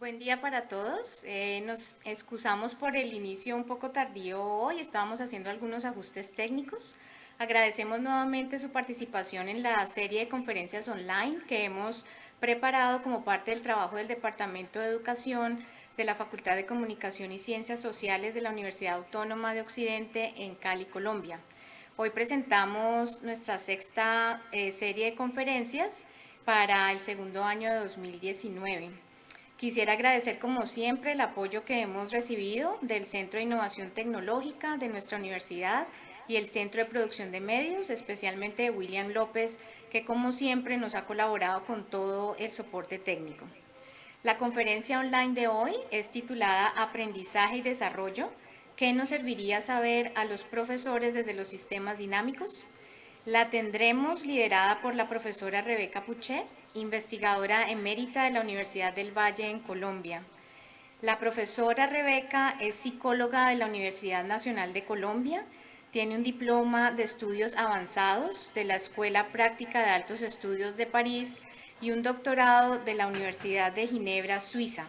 Buen día para todos. Nos excusamos por el inicio un poco tardío hoy, estábamos haciendo algunos ajustes técnicos. Agradecemos nuevamente su participación en la serie de conferencias online que hemos preparado como parte del trabajo del Departamento de Educación de la Facultad de Comunicación y Ciencias Sociales de la Universidad Autónoma de Occidente en Cali, Colombia. Hoy presentamos nuestra sexta serie de conferencias para el segundo año de 2019. Quisiera agradecer como siempre el apoyo que hemos recibido del Centro de Innovación Tecnológica de nuestra universidad y el Centro de Producción de Medios, especialmente de William López, que como siempre nos ha colaborado con todo el soporte técnico. La conferencia online de hoy es titulada Aprendizaje y Desarrollo. ¿Qué nos serviría saber a los profesores desde los sistemas dinámicos? La tendremos liderada por la profesora Rebeca Puché, investigadora emérita de la Universidad del Valle en Colombia. La profesora Rebeca es psicóloga de la Universidad Nacional de Colombia, tiene un diploma de estudios avanzados de la Escuela Práctica de Altos Estudios de París y un doctorado de la Universidad de Ginebra, Suiza.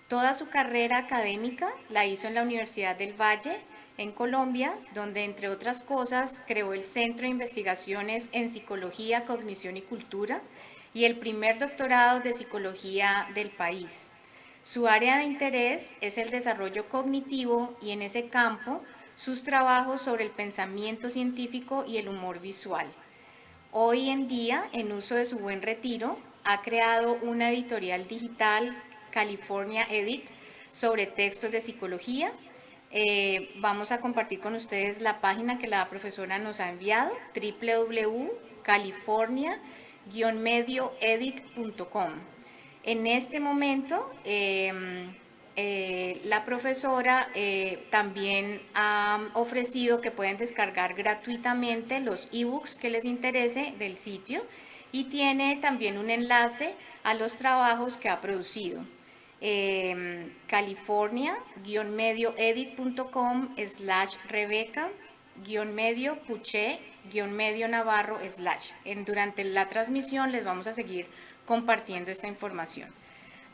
Toda su carrera académica la hizo en la Universidad del Valle, en Colombia, donde entre otras cosas creó el Centro de Investigaciones en Psicología, Cognición y Cultura y el primer doctorado de psicología del país. Su área de interés es el desarrollo cognitivo y en ese campo sus trabajos sobre el pensamiento científico y el humor visual. Hoy en día, en uso de su buen retiro, ha creado una editorial digital, California Edit, sobre textos de psicología. Vamos a compartir con ustedes la página que la profesora nos ha enviado, www.california-medioedit.com. En este momento, la profesora también ha ofrecido que pueden descargar gratuitamente los ebooks que les interese del sitio y tiene también un enlace a los trabajos que ha producido. California-medioedit.com/Rebeca-medio-Puché-medio-Navarro/. Durante la transmisión les vamos a seguir compartiendo esta información.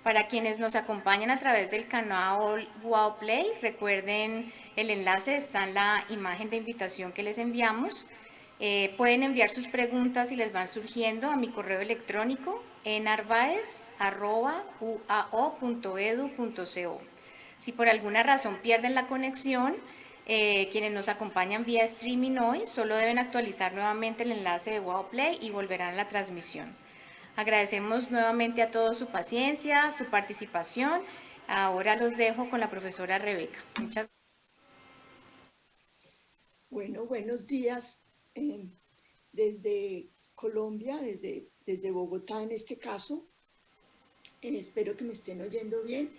Para quienes nos acompañan a través del canal Wow Play, recuerden el enlace, está en la imagen de invitación que les enviamos. Pueden enviar sus preguntas si les van surgiendo a mi correo electrónico enarvaez@uao.edu.co. Si por alguna razón pierden la conexión, quienes nos acompañan vía streaming hoy solo deben actualizar nuevamente el enlace de Wow Play y volverán a la transmisión. Agradecemos nuevamente a todos su paciencia, su participación. Ahora los dejo con la profesora Rebeca. Muchas gracias. Bueno, buenos días desde Colombia, desde Bogotá en este caso. Espero que me estén oyendo bien.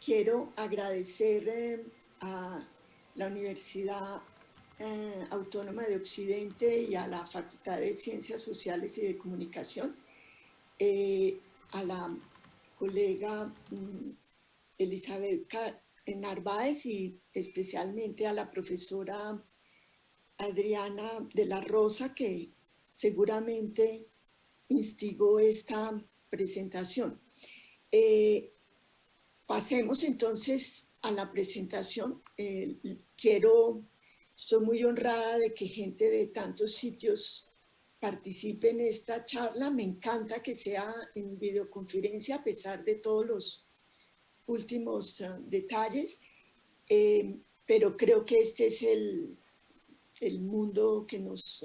Quiero agradecer a la Universidad Autónoma de Occidente y a la Facultad de Ciencias Sociales y de Comunicación, a la colega Elizabeth Narváez y especialmente a la profesora Adriana de la Rosa, que seguramente instigó esta presentación. Pasemos entonces a la presentación. Estoy muy honrada de que gente de tantos sitios participe en esta charla. Me encanta que sea en videoconferencia a pesar de todos los últimos detalles, pero creo que este es el mundo que nos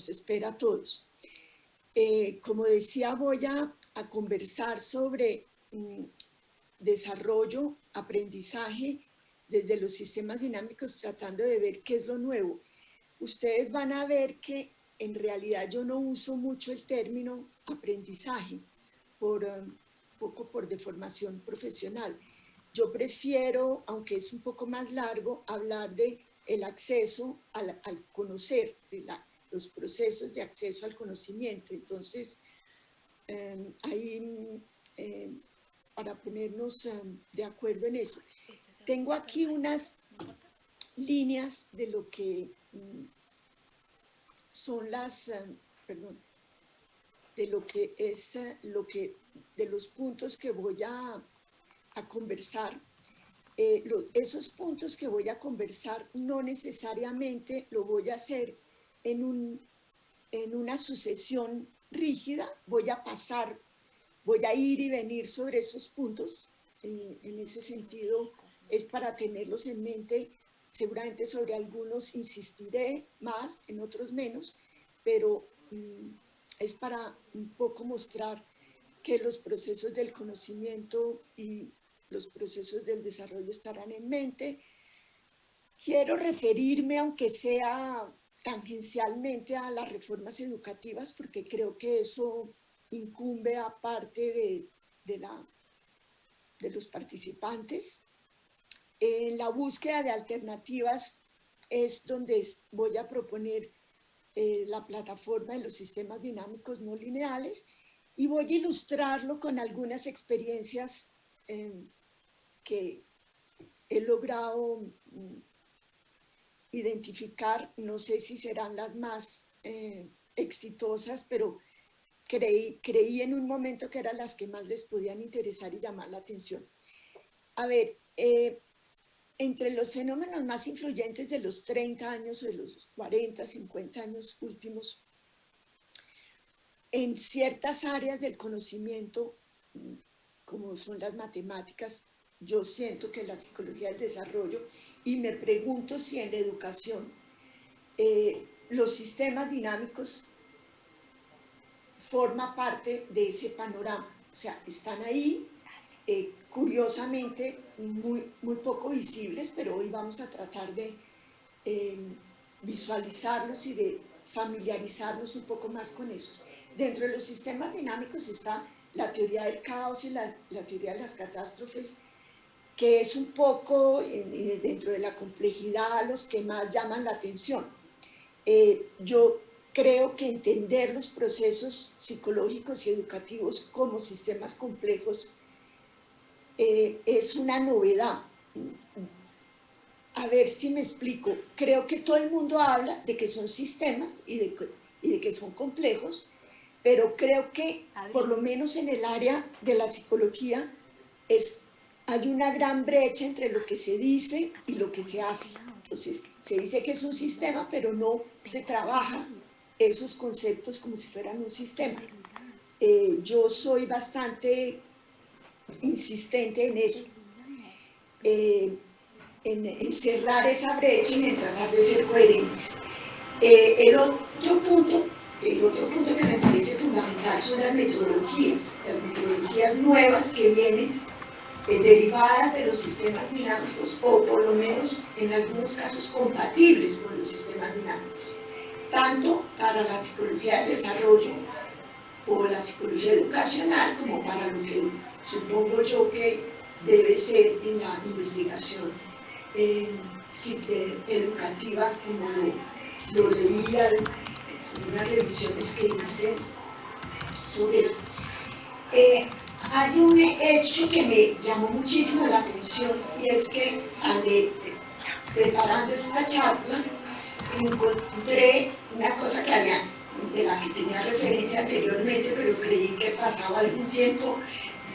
espera a todos. Como decía, voy a conversar sobre desarrollo, aprendizaje desde los sistemas dinámicos, tratando de ver qué es lo nuevo. Ustedes van a ver que en realidad yo no uso mucho el término aprendizaje, poco por deformación profesional. Yo prefiero, aunque es un poco más largo, hablar de el acceso al conocer, de los procesos de acceso al conocimiento. Entonces, ahí, para ponernos de acuerdo en eso, tengo aquí unas líneas de lo que son perdón, de lo que es, de los puntos que voy a a conversar. Esos puntos que voy a conversar no necesariamente lo voy a hacer en una sucesión rígida, voy a ir y venir sobre esos puntos. En ese sentido es para tenerlos en mente. Seguramente sobre algunos insistiré más, en otros menos, pero es para un poco mostrar que los procesos del conocimiento y los procesos del desarrollo estarán en mente. Quiero referirme, aunque sea tangencialmente, a las reformas educativas, porque creo que eso incumbe a parte de los participantes. En la búsqueda de alternativas es donde voy a proponer la plataforma de los sistemas dinámicos no lineales y voy a ilustrarlo con algunas experiencias que he logrado identificar. No sé si serán las más exitosas, pero creí en un momento que eran las que más les podían interesar y llamar la atención. A ver, entre los fenómenos más influyentes de los 30 años o de los 40, 50 años últimos, en ciertas áreas del conocimiento, como son las matemáticas, yo siento que la psicología del desarrollo, y me pregunto si en la educación los sistemas dinámicos forman parte de ese panorama. O sea, están ahí, curiosamente, muy poco visibles, pero hoy vamos a tratar de visualizarlos y de familiarizarnos un poco más con esos. Dentro de los sistemas dinámicos está la teoría del caos y la teoría de las catástrofes, que es un poco, dentro de la complejidad, los que más llaman la atención. Yo creo que entender los procesos psicológicos y educativos como sistemas complejos es una novedad. A ver si me explico. Creo que todo el mundo habla de que son sistemas y de que son complejos, pero creo que, por lo menos en el área de la psicología, hay una gran brecha entre lo que se dice y lo que se hace. Entonces, se dice que es un sistema, pero no se trabaja esos conceptos como si fueran un sistema. Yo soy bastante insistente en eso, en cerrar esa brecha y en tratar de ser coherentes. El otro punto que me parece fundamental son las metodologías nuevas que vienen derivadas de los sistemas dinámicos, o por lo menos en algunos casos compatibles con los sistemas dinámicos, tanto para la psicología del desarrollo o la psicología educacional como para lo que supongo yo que debe ser en la investigación educativa, como lo leía en unas revisiones que hice sobre eso. Hay un hecho que me llamó muchísimo la atención, y es que preparando esta charla encontré una cosa de la que tenía referencia anteriormente, pero creí que pasaba algún tiempo,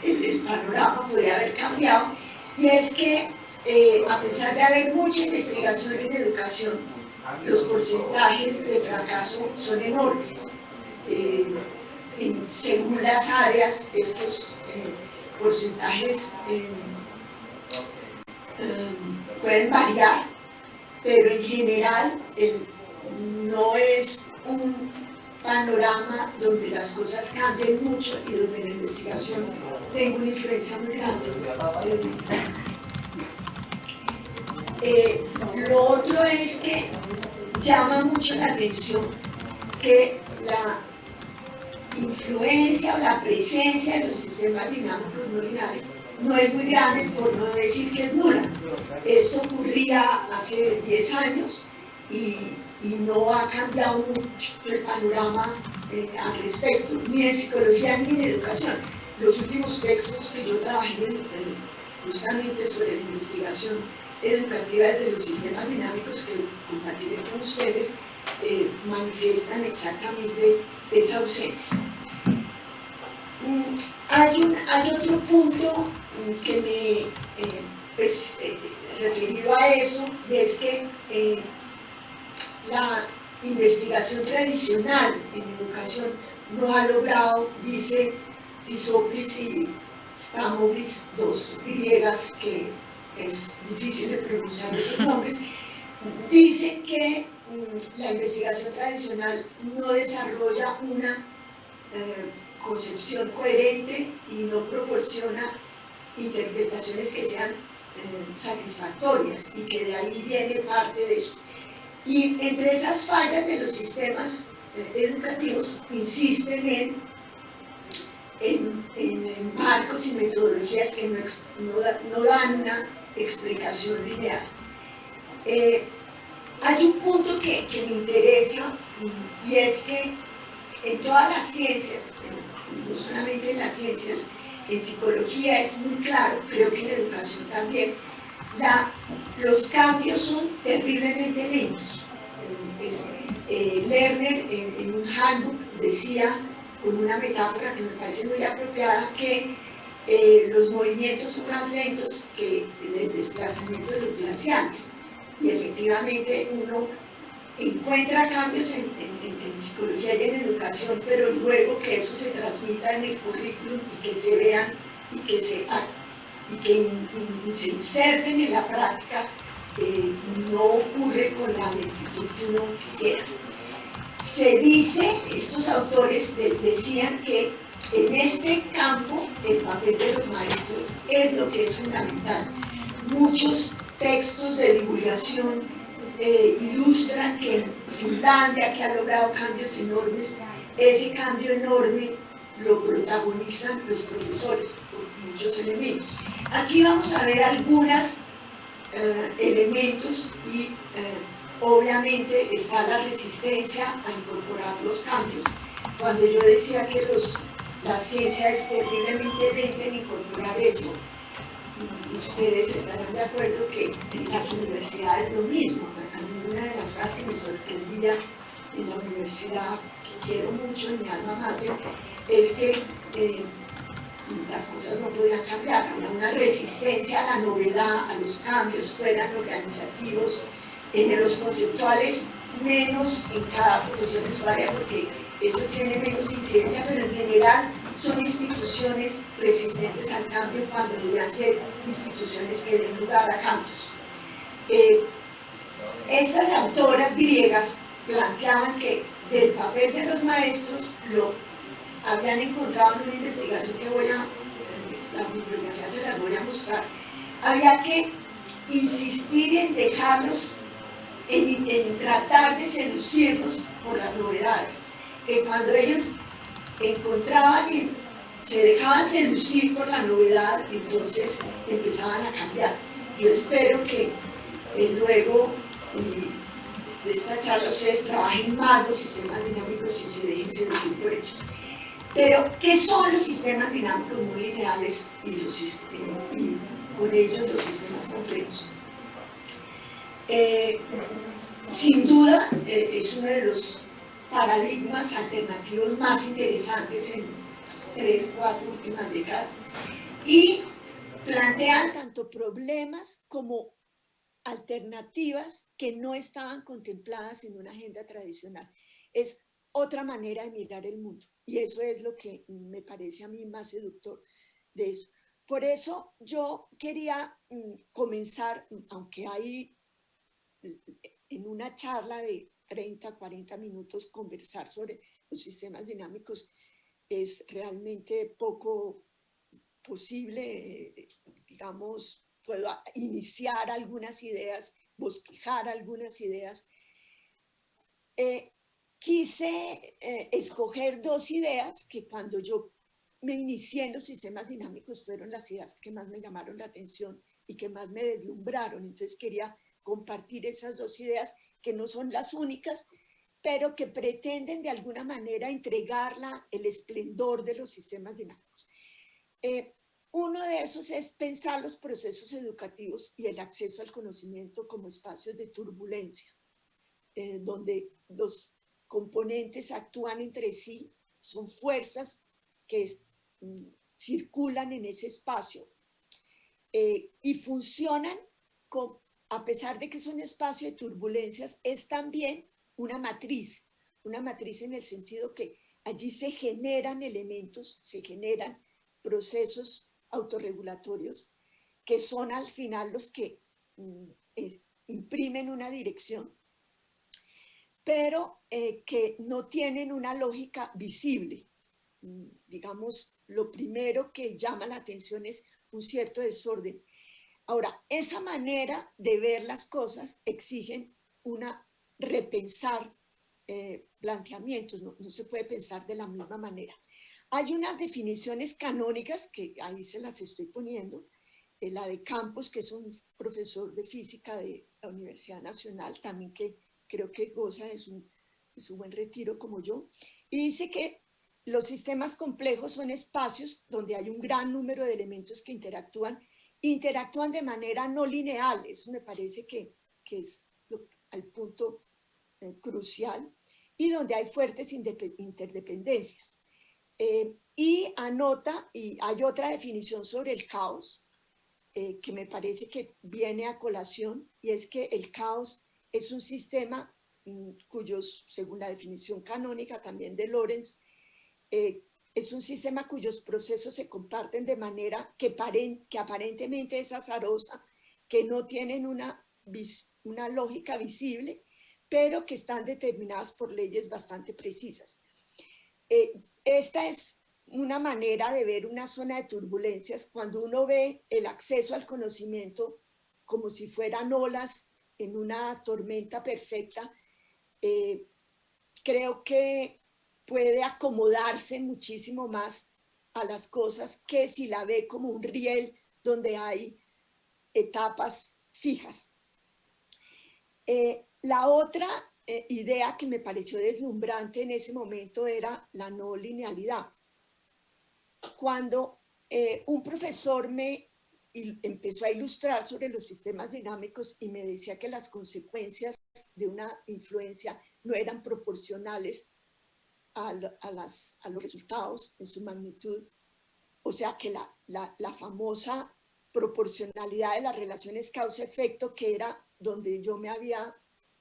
el panorama podía haber cambiado, y es que a pesar de haber mucha investigación en educación, los porcentajes de fracaso son enormes. Según las áreas, estos porcentajes pueden variar, pero en general no es un panorama donde las cosas cambien mucho y donde la investigación tenga una influencia muy grande. Lo otro es que llama mucho la atención que la influencia o la presencia de los sistemas dinámicos no lineales no es muy grande, por no decir que es nula. Esto ocurría hace 10 años y no ha cambiado mucho el panorama al respecto, ni en psicología ni en educación. Los últimos textos que yo trabajé justamente sobre la investigación educativa desde los sistemas dinámicos, que compartiré con ustedes, manifiestan exactamente esa ausencia. Hay otro punto que referido a eso, y es que la investigación tradicional en educación no ha logrado, dice Tisoplis y Stamoulis, dos griegas que es difícil de pronunciar esos nombres, dice que la investigación tradicional no desarrolla una concepción coherente y no proporciona interpretaciones que sean satisfactorias, y que de ahí viene parte de eso. Y entre esas fallas de los sistemas educativos insisten en marcos y metodologías que no dan una explicación lineal. Hay un punto que me interesa, y es que en todas las ciencias, no solamente en las ciencias, en psicología es muy claro, creo que en educación también, los cambios son terriblemente lentos. Lerner en un handbook decía, con una metáfora que me parece muy apropiada, que los movimientos son más lentos que el desplazamiento de los glaciares. Y efectivamente uno encuentra cambios en psicología y en educación, pero luego que eso se transmita en el currículum y que se vean y que se inserten en la práctica, no ocurre con la lentitud que uno quisiera. Se dice, estos autores decían que en este campo el papel de los maestros es lo que es fundamental. Muchos textos de divulgación ilustran que en Finlandia, que ha logrado cambios enormes, ese cambio enorme lo protagonizan los profesores por muchos elementos. Aquí vamos a ver algunos elementos y obviamente está la resistencia a incorporar los cambios. Cuando yo decía que la ciencia es terriblemente lenta en incorporar eso, ustedes estarán de acuerdo que en las universidades lo mismo. A mí una de las cosas que me sorprendía en la universidad, que quiero mucho en mi alma mater, es que las cosas no podían cambiar. Había una resistencia a la novedad, a los cambios, fueran organizativos, en los conceptuales menos en cada profesión usuaria, porque eso tiene menos incidencia, pero en general son instituciones resistentes al cambio cuando deberían ser instituciones que den lugar a cambios. Estas autoras griegas planteaban que del papel de los maestros lo habían encontrado en una investigación que la bibliografía se las voy a mostrar. Había que insistir en dejarlos, en tratar de seducirlos por las novedades, que cuando ellos encontraban y se dejaban seducir por la novedad, entonces empezaban a cambiar. Yo espero que luego de esta charla ustedes trabajen más los sistemas dinámicos y se dejen seducir por ellos. Pero, ¿qué son los sistemas dinámicos no lineales y con ellos los sistemas complejos? Sin duda, es uno de los paradigmas alternativos más interesantes en las 3, 4 últimas décadas, y plantean tanto problemas como alternativas que no estaban contempladas en una agenda tradicional. Es otra manera de mirar el mundo, y eso es lo que me parece a mí más seductor de eso. Por eso yo quería comenzar, aunque hay en una charla de 30, 40 minutos conversar sobre los sistemas dinámicos es realmente poco posible, digamos, puedo iniciar algunas ideas, bosquejar algunas ideas. Quise escoger dos ideas que cuando yo me inicié en los sistemas dinámicos fueron las ideas que más me llamaron la atención y que más me deslumbraron. Entonces quería compartir esas dos ideas que no son las únicas, pero que pretenden de alguna manera entregar el esplendor de los sistemas dinámicos. Uno de esos es pensar los procesos educativos y el acceso al conocimiento como espacios de turbulencia, donde los componentes actúan entre sí, son fuerzas que circulan en ese espacio. y funcionan, a pesar de que es un espacio de turbulencias, es también una matriz en el sentido que allí se generan elementos, se generan procesos autorregulatorios que son al final los que imprimen una dirección, pero que no tienen una lógica visible. Digamos, lo primero que llama la atención es un cierto desorden. Ahora, esa manera de ver las cosas exigen una repensar planteamientos, no se puede pensar de la misma manera. Hay unas definiciones canónicas que ahí se las estoy poniendo, la de Campos, que es un profesor de física de la Universidad Nacional, también que creo que goza de su buen retiro como yo, y dice que los sistemas complejos son espacios donde hay un gran número de elementos que interactúan de manera no lineal. Eso me parece que es al punto crucial, y donde hay fuertes interdependencias. Y anota, y hay otra definición sobre el caos, que me parece que viene a colación, y es que el caos es un sistema cuyos, según la definición canónica también de Lorenz, es un sistema cuyos procesos se comparten de manera que aparentemente es azarosa, que no tienen una lógica visible, pero que están determinadas por leyes bastante precisas. Esta es una manera de ver una zona de turbulencias cuando uno ve el acceso al conocimiento como si fueran olas en una tormenta perfecta. Creo que puede acomodarse muchísimo más a las cosas que si la ve como un riel donde hay etapas fijas. La otra idea que me pareció deslumbrante en ese momento era la no linealidad. Cuando un profesor empezó a ilustrar sobre los sistemas dinámicos y me decía que las consecuencias de una influencia no eran proporcionales a los resultados en su magnitud, o sea que la famosa proporcionalidad de las relaciones causa-efecto, que era donde yo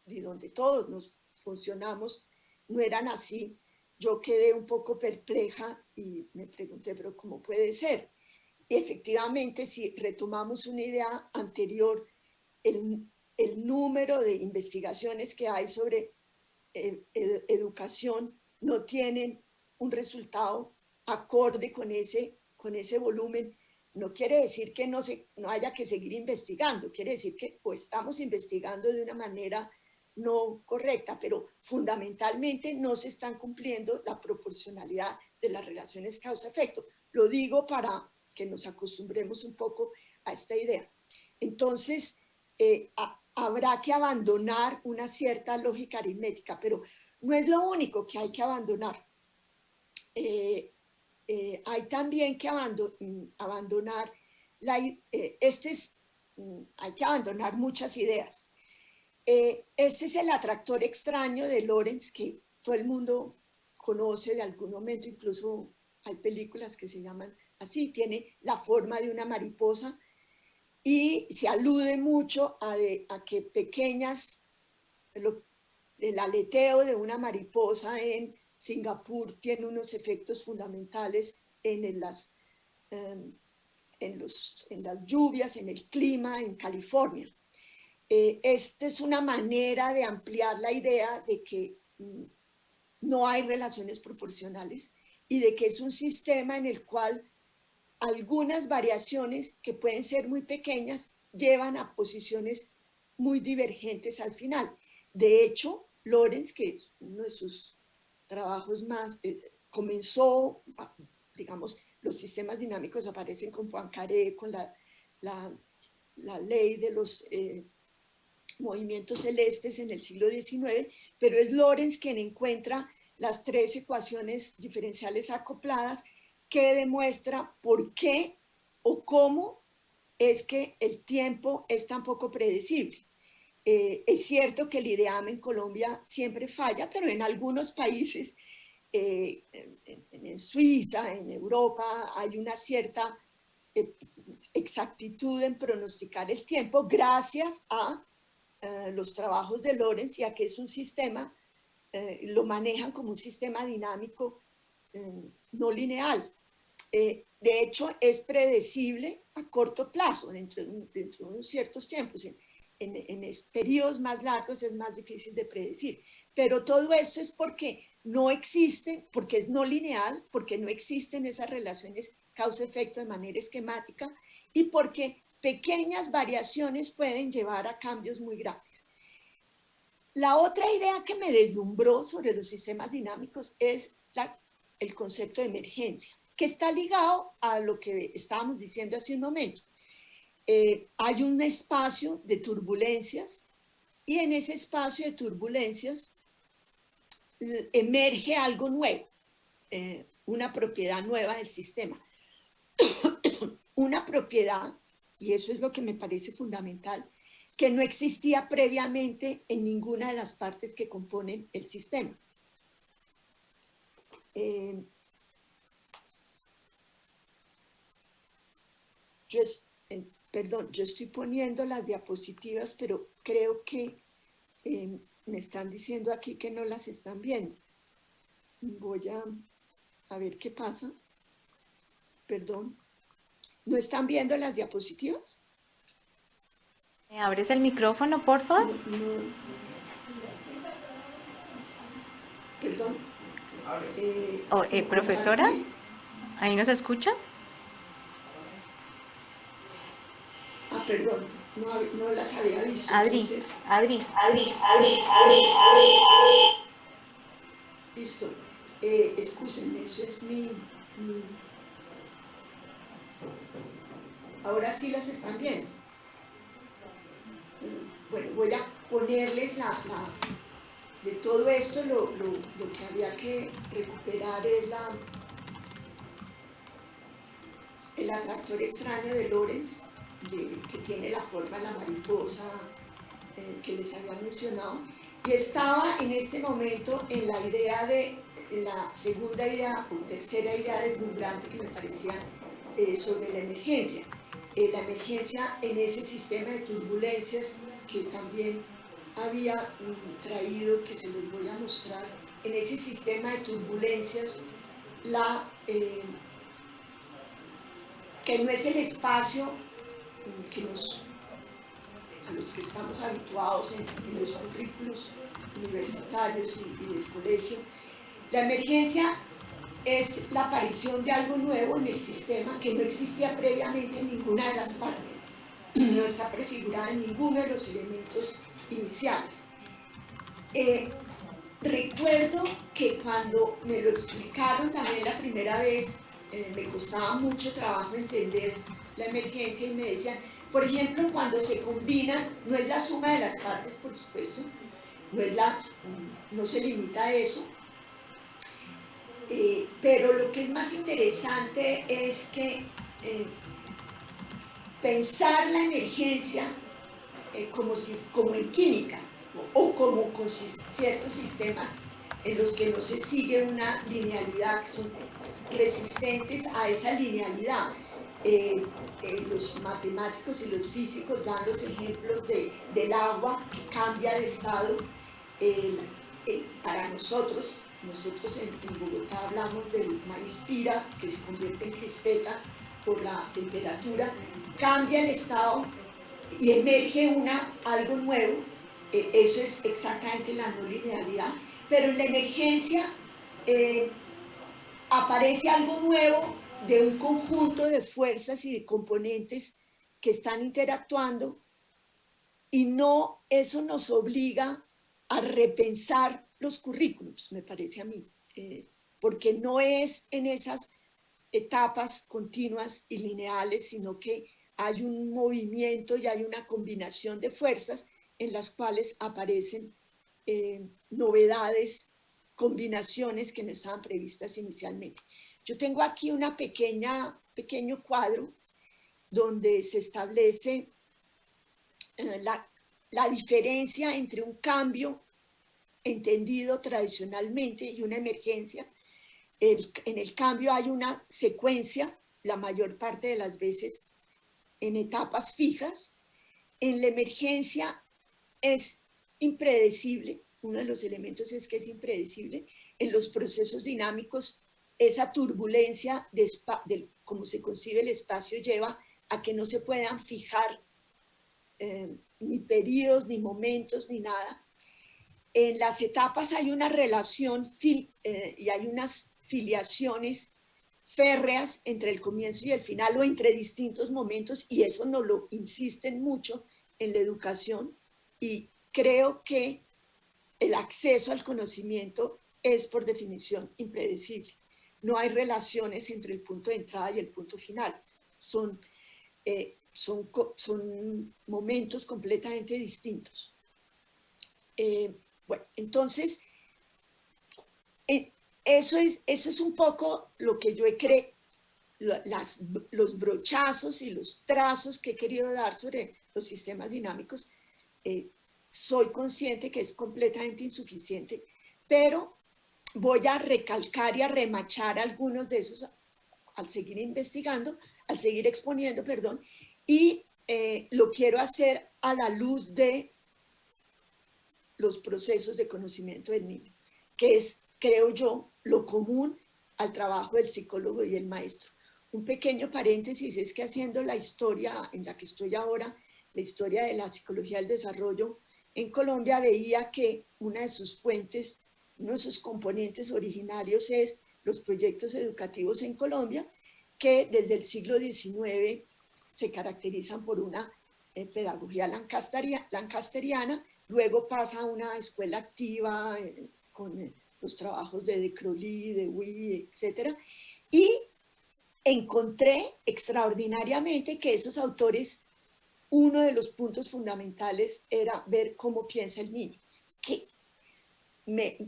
y donde todos nos funcionamos, no eran así. Yo quedé un poco perpleja y me pregunté, pero ¿cómo puede ser? Y efectivamente, si retomamos una idea anterior, el número de investigaciones que hay sobre educación no tienen un resultado acorde con ese volumen. No quiere decir que no haya que seguir investigando, quiere decir que o estamos investigando de una manera no correcta, pero fundamentalmente no se están cumpliendo la proporcionalidad de las relaciones causa-efecto. Lo digo para que nos acostumbremos un poco a esta idea. Entonces, habrá que abandonar una cierta lógica aritmética, pero no es lo único que hay que abandonar. Hay también que abandonar, hay que abandonar muchas ideas. Este es el atractor extraño de Lorenz, que todo el mundo conoce de algún momento, incluso hay películas que se llaman así, tiene la forma de una mariposa, y se alude mucho a que el aleteo de una mariposa en Singapur tiene unos efectos fundamentales en las lluvias, en el clima, en California. Esta es una manera de ampliar la idea de que no hay relaciones proporcionales y de que es un sistema en el cual algunas variaciones que pueden ser muy pequeñas llevan a posiciones muy divergentes al final. De hecho, Lorenz, que es uno de sus trabajos más, comenzó, digamos, los sistemas dinámicos aparecen con Poincaré, con la ley de los movimientos celestes en el siglo XIX, pero es Lorenz quien encuentra las 3 ecuaciones diferenciales acopladas que demuestra por qué o cómo es que el tiempo es tan poco predecible. Es cierto que el IDEAM en Colombia siempre falla, pero en algunos países, en Suiza, en Europa, hay una cierta exactitud en pronosticar el tiempo gracias a los trabajos de Lorentz, ya que es un sistema, lo manejan como un sistema dinámico no lineal. De hecho, es predecible a corto plazo, dentro de unos ciertos tiempos. En periodos más largos es más difícil de predecir. Pero todo esto es porque no existen, porque es no lineal, porque no existen esas relaciones causa-efecto de manera esquemática y porque pequeñas variaciones pueden llevar a cambios muy grandes. La otra idea que me deslumbró sobre los sistemas dinámicos es el concepto de emergencia, que está ligado a lo que estábamos diciendo hace un momento. Hay un espacio de turbulencias y en ese espacio de turbulencias emerge algo nuevo, una propiedad nueva del sistema. Una propiedad, y eso es lo que me parece fundamental, que no existía previamente en ninguna de las partes que componen el sistema. Perdón, yo estoy poniendo las diapositivas, pero creo que me están diciendo aquí que no las están viendo. Voy a ver qué pasa. Perdón. ¿No están viendo las diapositivas? ¿Me abres el micrófono, por favor? No. Perdón. Profesora, ¿ahí nos escucha? Perdón, no las había visto. Adri, Entonces, Adri. Listo. Excúsenme, eso es mi... Ahora sí las están viendo. Bueno, voy a ponerles de todo esto, lo que había que recuperar es el atractor extraño de Lorentz, que tiene la forma de la mariposa que les había mencionado, y estaba en este momento en la idea de la segunda idea o tercera idea deslumbrante que me parecía sobre la emergencia. La emergencia en ese sistema de turbulencias que también había traído, que se los voy a mostrar, en ese sistema de turbulencias, que no es el espacio que a los que estamos habituados en los currículos universitarios y del colegio. La emergencia es la aparición de algo nuevo en el sistema que no existía previamente en ninguna de las partes, no está prefigurada en ninguno de los elementos iniciales. Recuerdo que cuando me lo explicaron también la primera vez, me costaba mucho trabajo entender la emergencia y me decían, por ejemplo, cuando se combinan, no es la suma de las partes, por supuesto, no se limita a eso, pero lo que es más interesante es que pensar la emergencia como en química o como con ciertos sistemas en los que no se sigue una linealidad, que son resistentes a esa linealidad. Los matemáticos y los físicos dan los ejemplos del agua que cambia de estado. Para nosotros en Bogotá hablamos del maíz pira, que se convierte en crispeta por la temperatura, cambia el estado y emerge algo nuevo. Eso es exactamente la no linealidad, pero en la emergencia aparece algo nuevo de un conjunto de fuerzas y de componentes que están interactuando y eso nos obliga a repensar los currículums, me parece a mí, porque no es en esas etapas continuas y lineales, sino que hay un movimiento y hay una combinación de fuerzas en las cuales aparecen novedades, combinaciones que no estaban previstas inicialmente. Yo tengo aquí un pequeño cuadro donde se establece la diferencia entre un cambio entendido tradicionalmente y una emergencia. En el cambio hay una secuencia, la mayor parte de las veces en etapas fijas. En la emergencia es impredecible, uno de los elementos es que es impredecible. En los procesos dinámicos, esa turbulencia de cómo se concibe el espacio lleva a que no se puedan fijar ni periodos, ni momentos, ni nada. En las etapas hay una relación y hay unas filiaciones férreas entre el comienzo y el final o entre distintos momentos, y eso nos lo insisten mucho en la educación, y creo que el acceso al conocimiento es por definición impredecible. No hay relaciones entre el punto de entrada y el punto final. Son momentos completamente distintos. Bueno, entonces, eso es un poco lo que yo he creído, los brochazos y los trazos que he querido dar sobre los sistemas dinámicos. Soy consciente que es completamente insuficiente, pero voy a recalcar y a remachar algunos de esos al seguir investigando, al seguir exponiendo, perdón, y lo quiero hacer a la luz de los procesos de conocimiento del niño, que es, creo yo, lo común al trabajo del psicólogo y el maestro. Un pequeño paréntesis es que haciendo la historia en la que estoy ahora, la historia de la psicología del desarrollo en Colombia, veía que una de sus fuentes, uno de sus componentes originarios es los proyectos educativos en Colombia, que desde el siglo XIX se caracterizan por una pedagogía lancasteriana, luego pasa a una escuela activa con los trabajos de Crowley, de Dewey, etc. Y encontré extraordinariamente que esos autores, uno de los puntos fundamentales era ver cómo piensa el niño. Que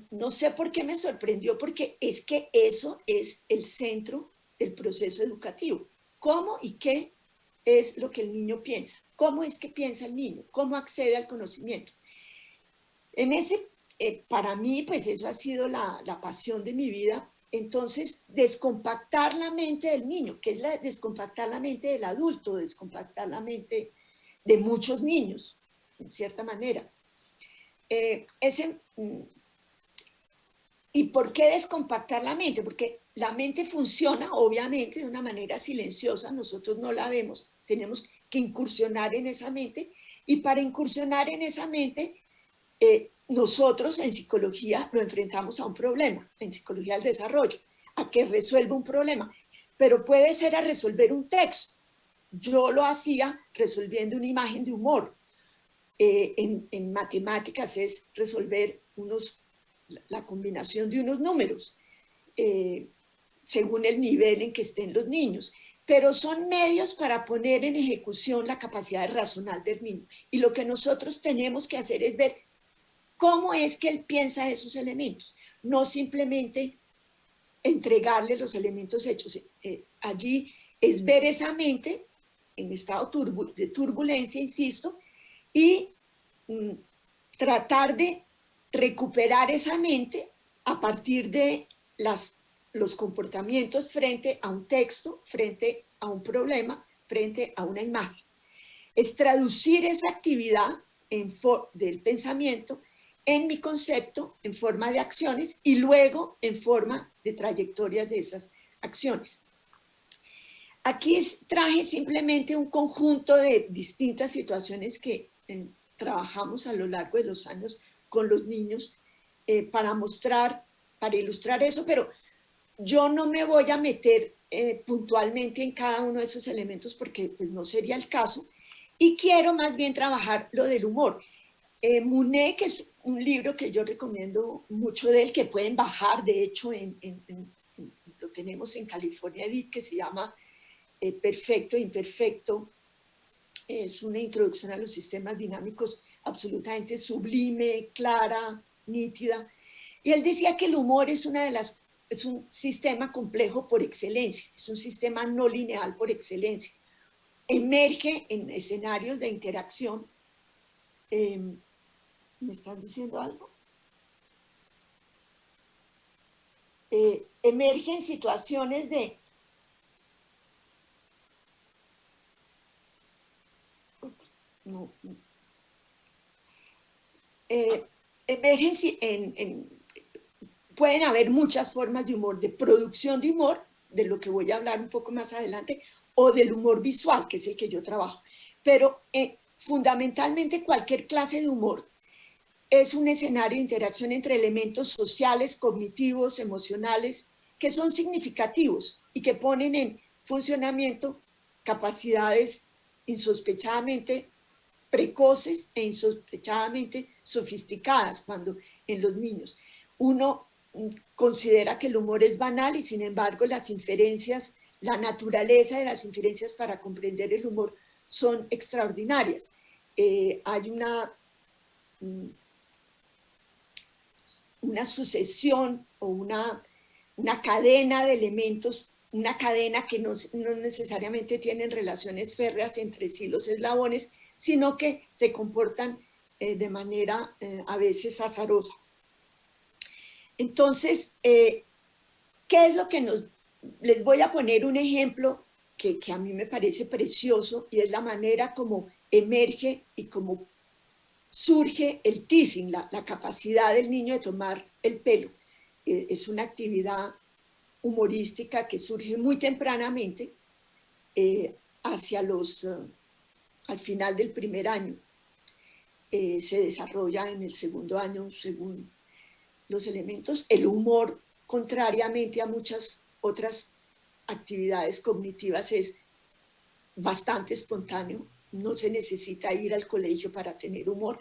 no sé por qué me sorprendió, porque es que eso es el centro del proceso educativo. ¿Cómo y qué es lo que el niño piensa? ¿Cómo es que piensa el niño? ¿Cómo accede al conocimiento? En ese, para mí, pues eso ha sido la pasión de mi vida. Entonces, descompactar la mente del niño, que es descompactar la mente del adulto, descompactar la mente de muchos niños, en cierta manera. ¿Y por qué descompactar la mente? Porque la mente funciona, obviamente, de una manera silenciosa, nosotros no la vemos, tenemos que incursionar en esa mente, y para incursionar en esa mente, nosotros en psicología lo enfrentamos a un problema, en psicología del desarrollo, a que resuelva un problema, pero puede ser a resolver un texto. Yo lo hacía resolviendo una imagen de humor. En matemáticas es resolver la combinación de unos números, según el nivel en que estén los niños. Pero son medios para poner en ejecución la capacidad racional del niño. Y lo que nosotros tenemos que hacer es ver cómo es que él piensa esos elementos, no simplemente entregarle los elementos hechos. Allí es ver esa mente en estado de turbulencia, insisto, y tratar de recuperar esa mente a partir de los comportamientos frente a un texto, frente a un problema, frente a una imagen. Es traducir esa actividad del pensamiento en mi concepto, en forma de acciones, y luego en forma de trayectorias de esas acciones. Aquí traje simplemente un conjunto de distintas situaciones que trabajamos a lo largo de los años con los niños para ilustrar eso, pero yo no me voy a meter puntualmente en cada uno de esos elementos porque pues, no sería el caso, y quiero más bien trabajar lo del humor. Muné, que es un libro que yo recomiendo mucho de él, que pueden bajar, de hecho, lo tenemos en California Edit, que se llama Perfecto e Imperfecto. Es una introducción a los sistemas dinámicos absolutamente sublime, clara, nítida. Y él decía que el humor es un sistema complejo por excelencia, es un sistema no lineal por excelencia. Emerge en escenarios de interacción. ¿Me están diciendo algo? Emerge en situaciones de no, emergen pueden haber muchas formas de humor, de producción de humor, de lo que voy a hablar un poco más adelante, o del humor visual, que es el que yo trabajo. Pero fundamentalmente cualquier clase de humor es un escenario de interacción entre elementos sociales, cognitivos, emocionales, que son significativos y que ponen en funcionamiento capacidades insospechadamente precoces e insospechadamente sofisticadas cuando en los niños. Uno considera que el humor es banal y sin embargo las inferencias, la naturaleza de las inferencias para comprender el humor son extraordinarias. Hay una sucesión o una cadena de elementos, una cadena que no necesariamente tienen relaciones férreas entre sí los eslabones, sino que se comportan de manera a veces azarosa. Entonces, ¿qué es lo que les voy a poner un ejemplo que a mí me parece precioso y es la manera como emerge y como surge el teasing, la capacidad del niño de tomar el pelo. Es una actividad humorística que surge muy tempranamente hacia al final del primer año. Se desarrolla en el segundo año según los elementos. El humor, contrariamente a muchas otras actividades cognitivas, es bastante espontáneo. No se necesita ir al colegio para tener humor.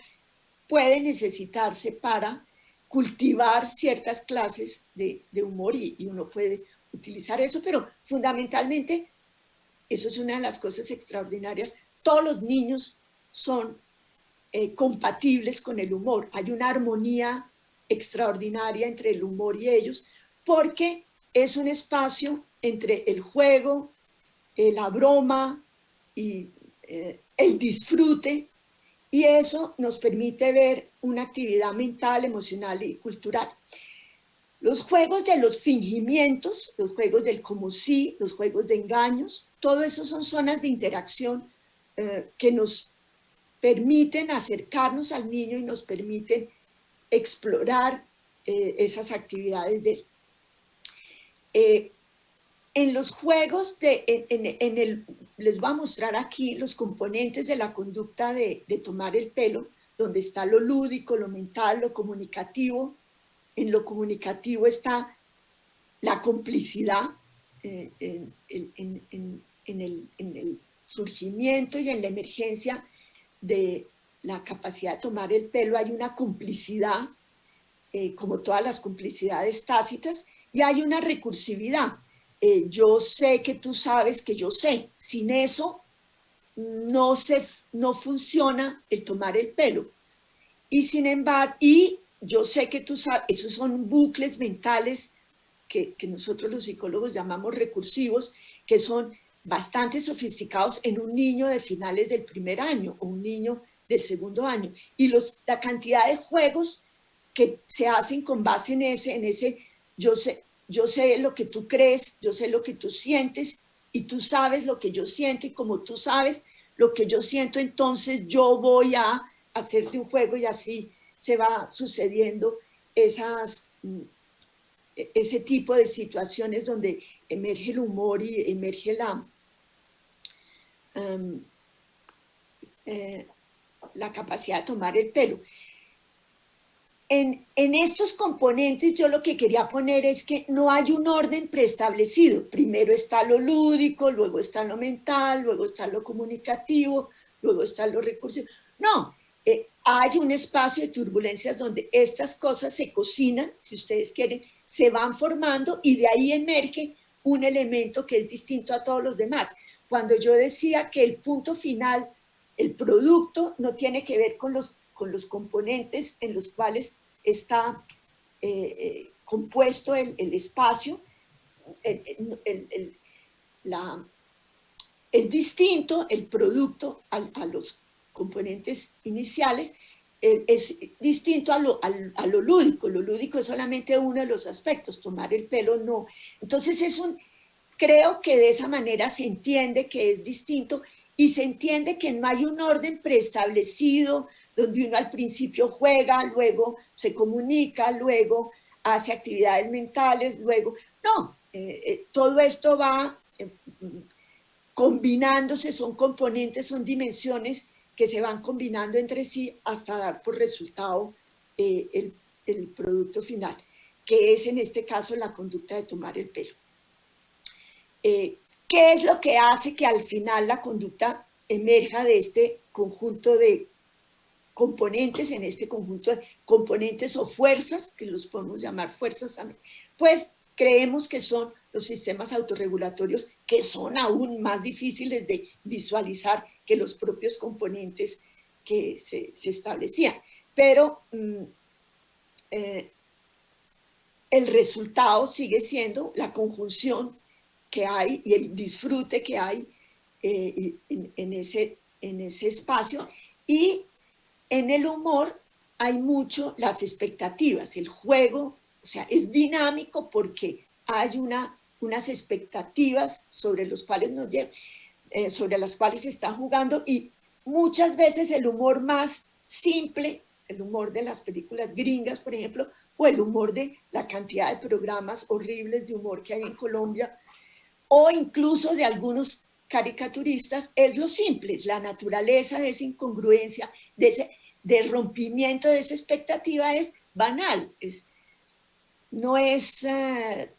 Puede necesitarse para cultivar ciertas clases de humor y uno puede utilizar eso, pero fundamentalmente eso es una de las cosas extraordinarias. Todos los niños son compatibles con el humor. Hay una armonía extraordinaria entre el humor y ellos, porque es un espacio entre el juego, la broma y el disfrute, y eso nos permite ver una actividad mental, emocional y cultural. Los juegos de los fingimientos, los juegos del como sí, los juegos de engaños, todo eso son zonas de interacción que nos permiten acercarnos al niño y nos permiten explorar esas actividades de él. En los juegos, les voy a mostrar aquí los componentes de la conducta de tomar el pelo, donde está lo lúdico, lo mental, lo comunicativo. En lo comunicativo está la complicidad, en el surgimiento y en la emergencia de la capacidad de tomar el pelo hay una complicidad, como todas las complicidades tácitas, y hay una recursividad. Yo sé que tú sabes que yo sé. Sin eso no funciona el tomar el pelo. Y sin embargo, y yo sé que tú sabes, esos son bucles mentales que nosotros los psicólogos llamamos recursivos, que son bastante sofisticados en un niño de finales del primer año o un niño del segundo año. Y la cantidad de juegos que se hacen con base en ese yo sé lo que tú crees, yo sé lo que tú sientes y tú sabes lo que yo siento y como tú sabes lo que yo siento, entonces yo voy a hacerte un juego y así se va sucediendo ese tipo de situaciones donde emerge el humor y emerge la capacidad de tomar el pelo. En estos componentes yo lo que quería poner es que no hay un orden preestablecido. Primero está lo lúdico, luego está lo mental, luego está lo comunicativo, luego está lo recursivo. No, hay un espacio de turbulencias donde estas cosas se cocinan, si ustedes quieren, se van formando y de ahí emerge un elemento que es distinto a todos los demás. Cuando yo decía que el punto final, el producto, no tiene que ver con los componentes en los cuales está compuesto el espacio, es distinto el producto a los componentes iniciales, es distinto a lo lúdico. Lo lúdico es solamente uno de los aspectos, tomar el pelo no. Entonces creo que de esa manera se entiende que es distinto y se entiende que no hay un orden preestablecido donde uno al principio juega, luego se comunica, luego hace actividades mentales, luego... No, todo esto va combinándose, son componentes, son dimensiones que se van combinando entre sí hasta dar por resultado el producto final, que es en este caso la conducta de tomar el pelo. ¿Qué es lo que hace que al final la conducta emerja de este conjunto de componentes, en este conjunto de componentes o fuerzas, que los podemos llamar fuerzas también? Pues creemos que son los sistemas autorregulatorios, que son aún más difíciles de visualizar que los propios componentes que se establecían. Pero el resultado sigue siendo la conjunción que hay y el disfrute que hay en ese espacio. Y en el humor hay mucho las expectativas, el juego, o sea, es dinámico porque hay unas expectativas sobre los cuales sobre las cuales se está jugando, y muchas veces el humor más simple, el humor de las películas gringas, por ejemplo, o el humor de la cantidad de programas horribles de humor que hay en Colombia, o incluso de algunos caricaturistas, es lo simple, es la naturaleza de esa incongruencia, de rompimiento de esa expectativa, es banal, no es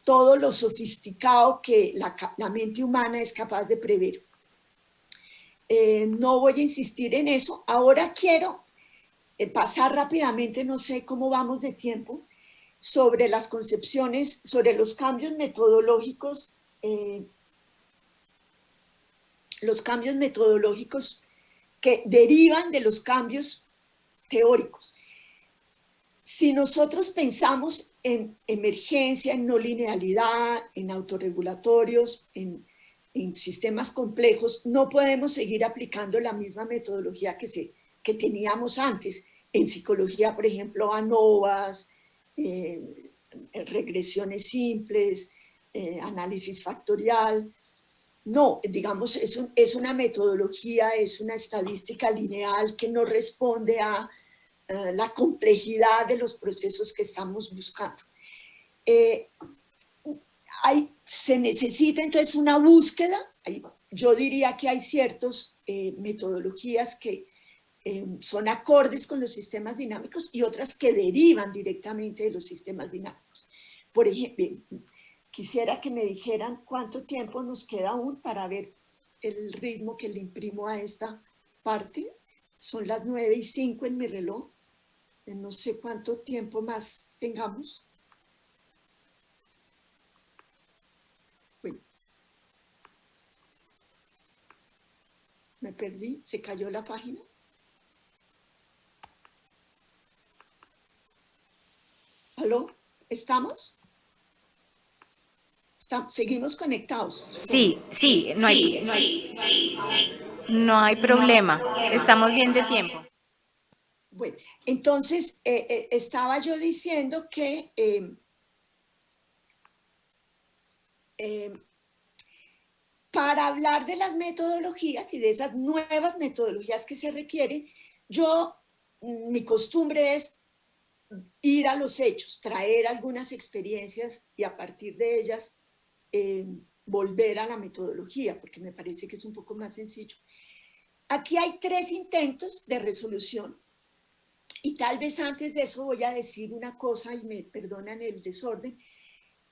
todo lo sofisticado que la mente humana es capaz de prever. No voy a insistir en eso. Ahora quiero pasar rápidamente, no sé cómo vamos de tiempo, sobre las concepciones, sobre los cambios metodológicos que derivan de los cambios teóricos. Si nosotros pensamos en emergencia, en no linealidad, en autorregulatorios, en sistemas complejos, no podemos seguir aplicando la misma metodología que teníamos antes. En psicología, por ejemplo, ANOVAs, regresiones simples, análisis factorial. No, digamos, es una metodología, es una estadística lineal que no responde a la complejidad de los procesos que estamos buscando. Se necesita entonces una búsqueda. Yo diría que hay ciertas metodologías que son acordes con los sistemas dinámicos y otras que derivan directamente de los sistemas dinámicos. Por ejemplo, quisiera que me dijeran cuánto tiempo nos queda aún para ver el ritmo que le imprimo a esta parte. Son las 9:05 en mi reloj. No sé cuánto tiempo más tengamos. Bueno, me perdí, se cayó la página. ¿Aló? ¿Estamos? ¿Seguimos conectados? Sí, no hay problema. Estamos bien de tiempo. Bueno, entonces estaba yo diciendo que para hablar de las metodologías y de esas nuevas metodologías que se requieren, mi costumbre es ir a los hechos, traer algunas experiencias y a partir de ellas volver a la metodología, porque me parece que es un poco más sencillo. Aquí hay 3 intentos de resolución. Y tal vez antes de eso voy a decir una cosa, y me perdonan el desorden.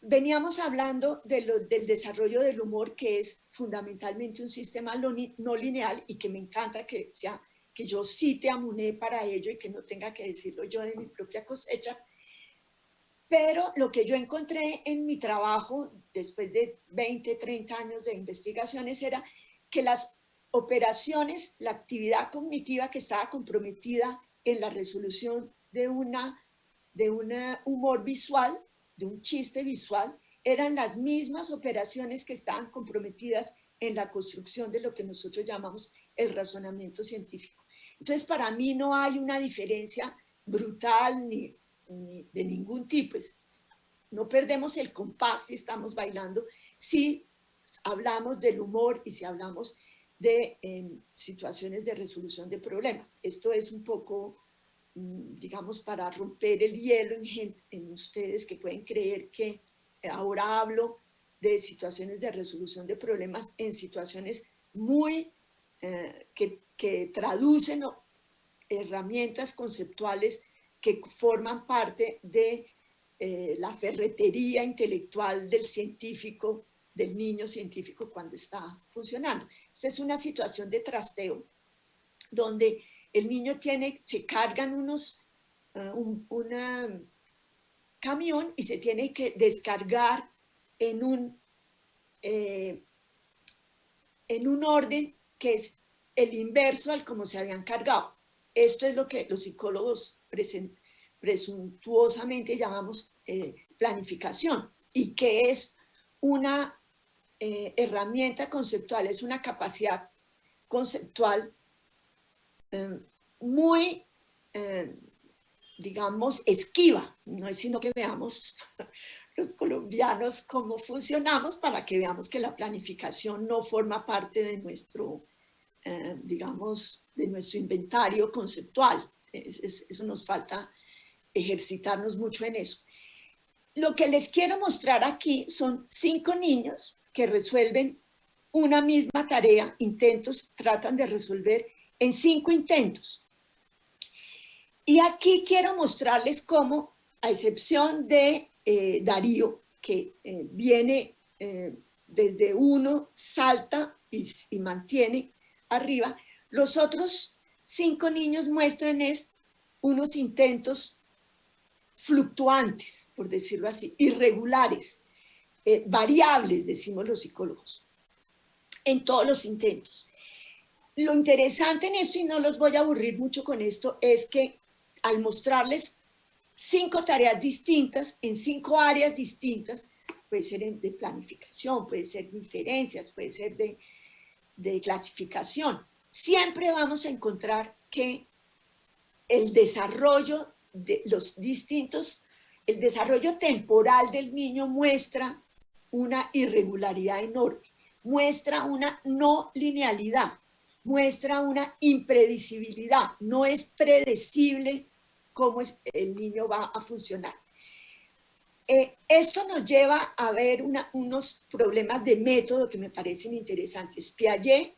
Veníamos hablando del desarrollo del humor, que es fundamentalmente un sistema no lineal, y que me encanta que yo cite a Monet para ello y que no tenga que decirlo yo de mi propia cosecha. Pero lo que yo encontré en mi trabajo, después de 20, 30 años de investigaciones, era que las operaciones, la actividad cognitiva que estaba comprometida en la resolución de un humor visual, de un chiste visual, eran las mismas operaciones que estaban comprometidas en la construcción de lo que nosotros llamamos el razonamiento científico. Entonces, para mí no hay una diferencia brutal ni de ningún tipo. No perdemos el compás si estamos bailando, si hablamos del humor y si hablamos de situaciones de resolución de problemas. Esto es un poco, digamos, para romper el hielo en ustedes que pueden creer que ahora hablo de situaciones de resolución de problemas en situaciones muy que traducen herramientas conceptuales que forman parte de la ferretería intelectual del científico, del niño científico cuando está funcionando. Esta es una situación de trasteo donde el niño se cargan un camión y se tiene que descargar en un orden que es el inverso al como se habían cargado. Esto es lo que los psicólogos presuntuosamente llamamos planificación, y que es una herramienta conceptual, es una capacidad conceptual muy, digamos, esquiva. No es sino que veamos los colombianos cómo funcionamos para que veamos que la planificación no forma parte de nuestro, digamos, de nuestro inventario conceptual. Eso nos falta ejercitarnos mucho en eso. Lo que les quiero mostrar aquí son 5 niños que resuelven una misma tarea, tratan de resolver en 5 intentos. Y aquí quiero mostrarles cómo, a excepción de Darío, que viene desde 1, salta y mantiene arriba, los otros 5 niños muestran unos intentos fluctuantes, por decirlo así, irregulares, variables, decimos los psicólogos, en todos los intentos. Lo interesante en esto, y no los voy a aburrir mucho con esto, es que al mostrarles 5 tareas distintas, en 5 áreas distintas, puede ser de planificación, puede ser de inferencias, puede ser de clasificación, siempre vamos a encontrar que el desarrollo de los distintos, el desarrollo temporal del niño muestra una irregularidad enorme, muestra una no linealidad, muestra una impredecibilidad, no es predecible cómo el niño va a funcionar. Esto nos lleva a ver unos problemas de método que me parecen interesantes. Piaget,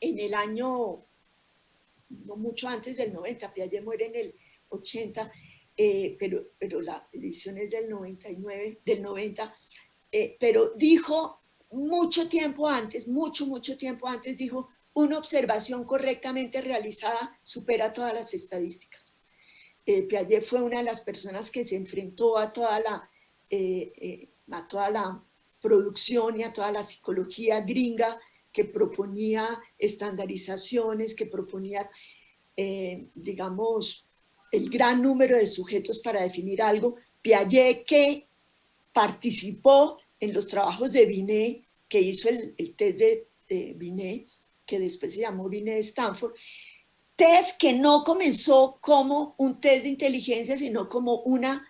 en el año, no mucho antes del 90, Piaget muere en el 80, pero la edición es del 99, del 90, pero dijo mucho tiempo antes, mucho tiempo antes, dijo: una observación correctamente realizada supera todas las estadísticas. Piaget fue una de las personas que se enfrentó a toda la producción y a toda la psicología gringa que proponía estandarizaciones, que proponía, digamos, el gran número de sujetos para definir algo. Piaget, que participó en los trabajos de Binet, que hizo el test de Binet, que después se llamó Binet-Stanford, test que no comenzó como un test de inteligencia, sino como una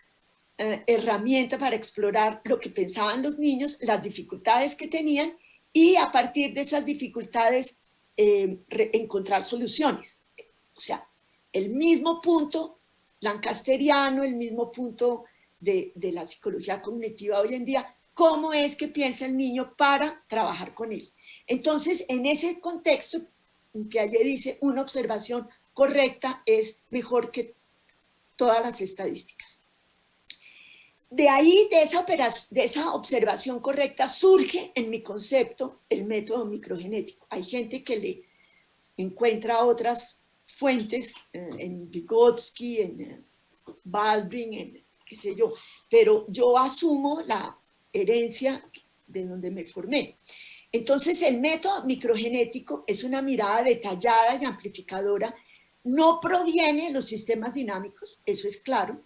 herramienta para explorar lo que pensaban los niños, las dificultades que tenían, y a partir de esas dificultades encontrar soluciones. O sea, el mismo punto lancasteriano, el mismo punto de la psicología cognitiva hoy en día, cómo es que piensa el niño para trabajar con él. Entonces, en ese contexto, Piaget dice: una observación correcta es mejor que todas las estadísticas. De ahí, de esa observación correcta, surge en mi concepto el método microgenético. Hay gente que le encuentra otras fuentes, en Vygotsky, en Baldwin, en qué sé yo, pero yo asumo la herencia de donde me formé. Entonces, el método microgenético es una mirada detallada y amplificadora, no proviene de los sistemas dinámicos, eso es claro.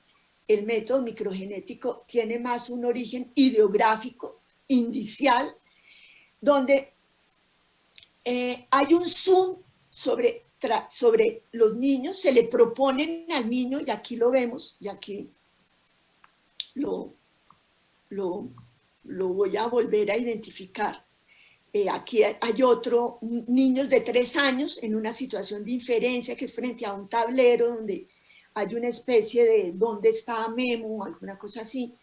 El método microgenético tiene más un origen ideográfico, indicial, donde hay un zoom sobre los niños, se le proponen al niño, y aquí lo vemos, y aquí lo voy a volver a identificar. Aquí hay otro, niños de 3 años en una situación de inferencia que es frente a un tablero donde hay una especie de dónde está Memo, alguna cosa así,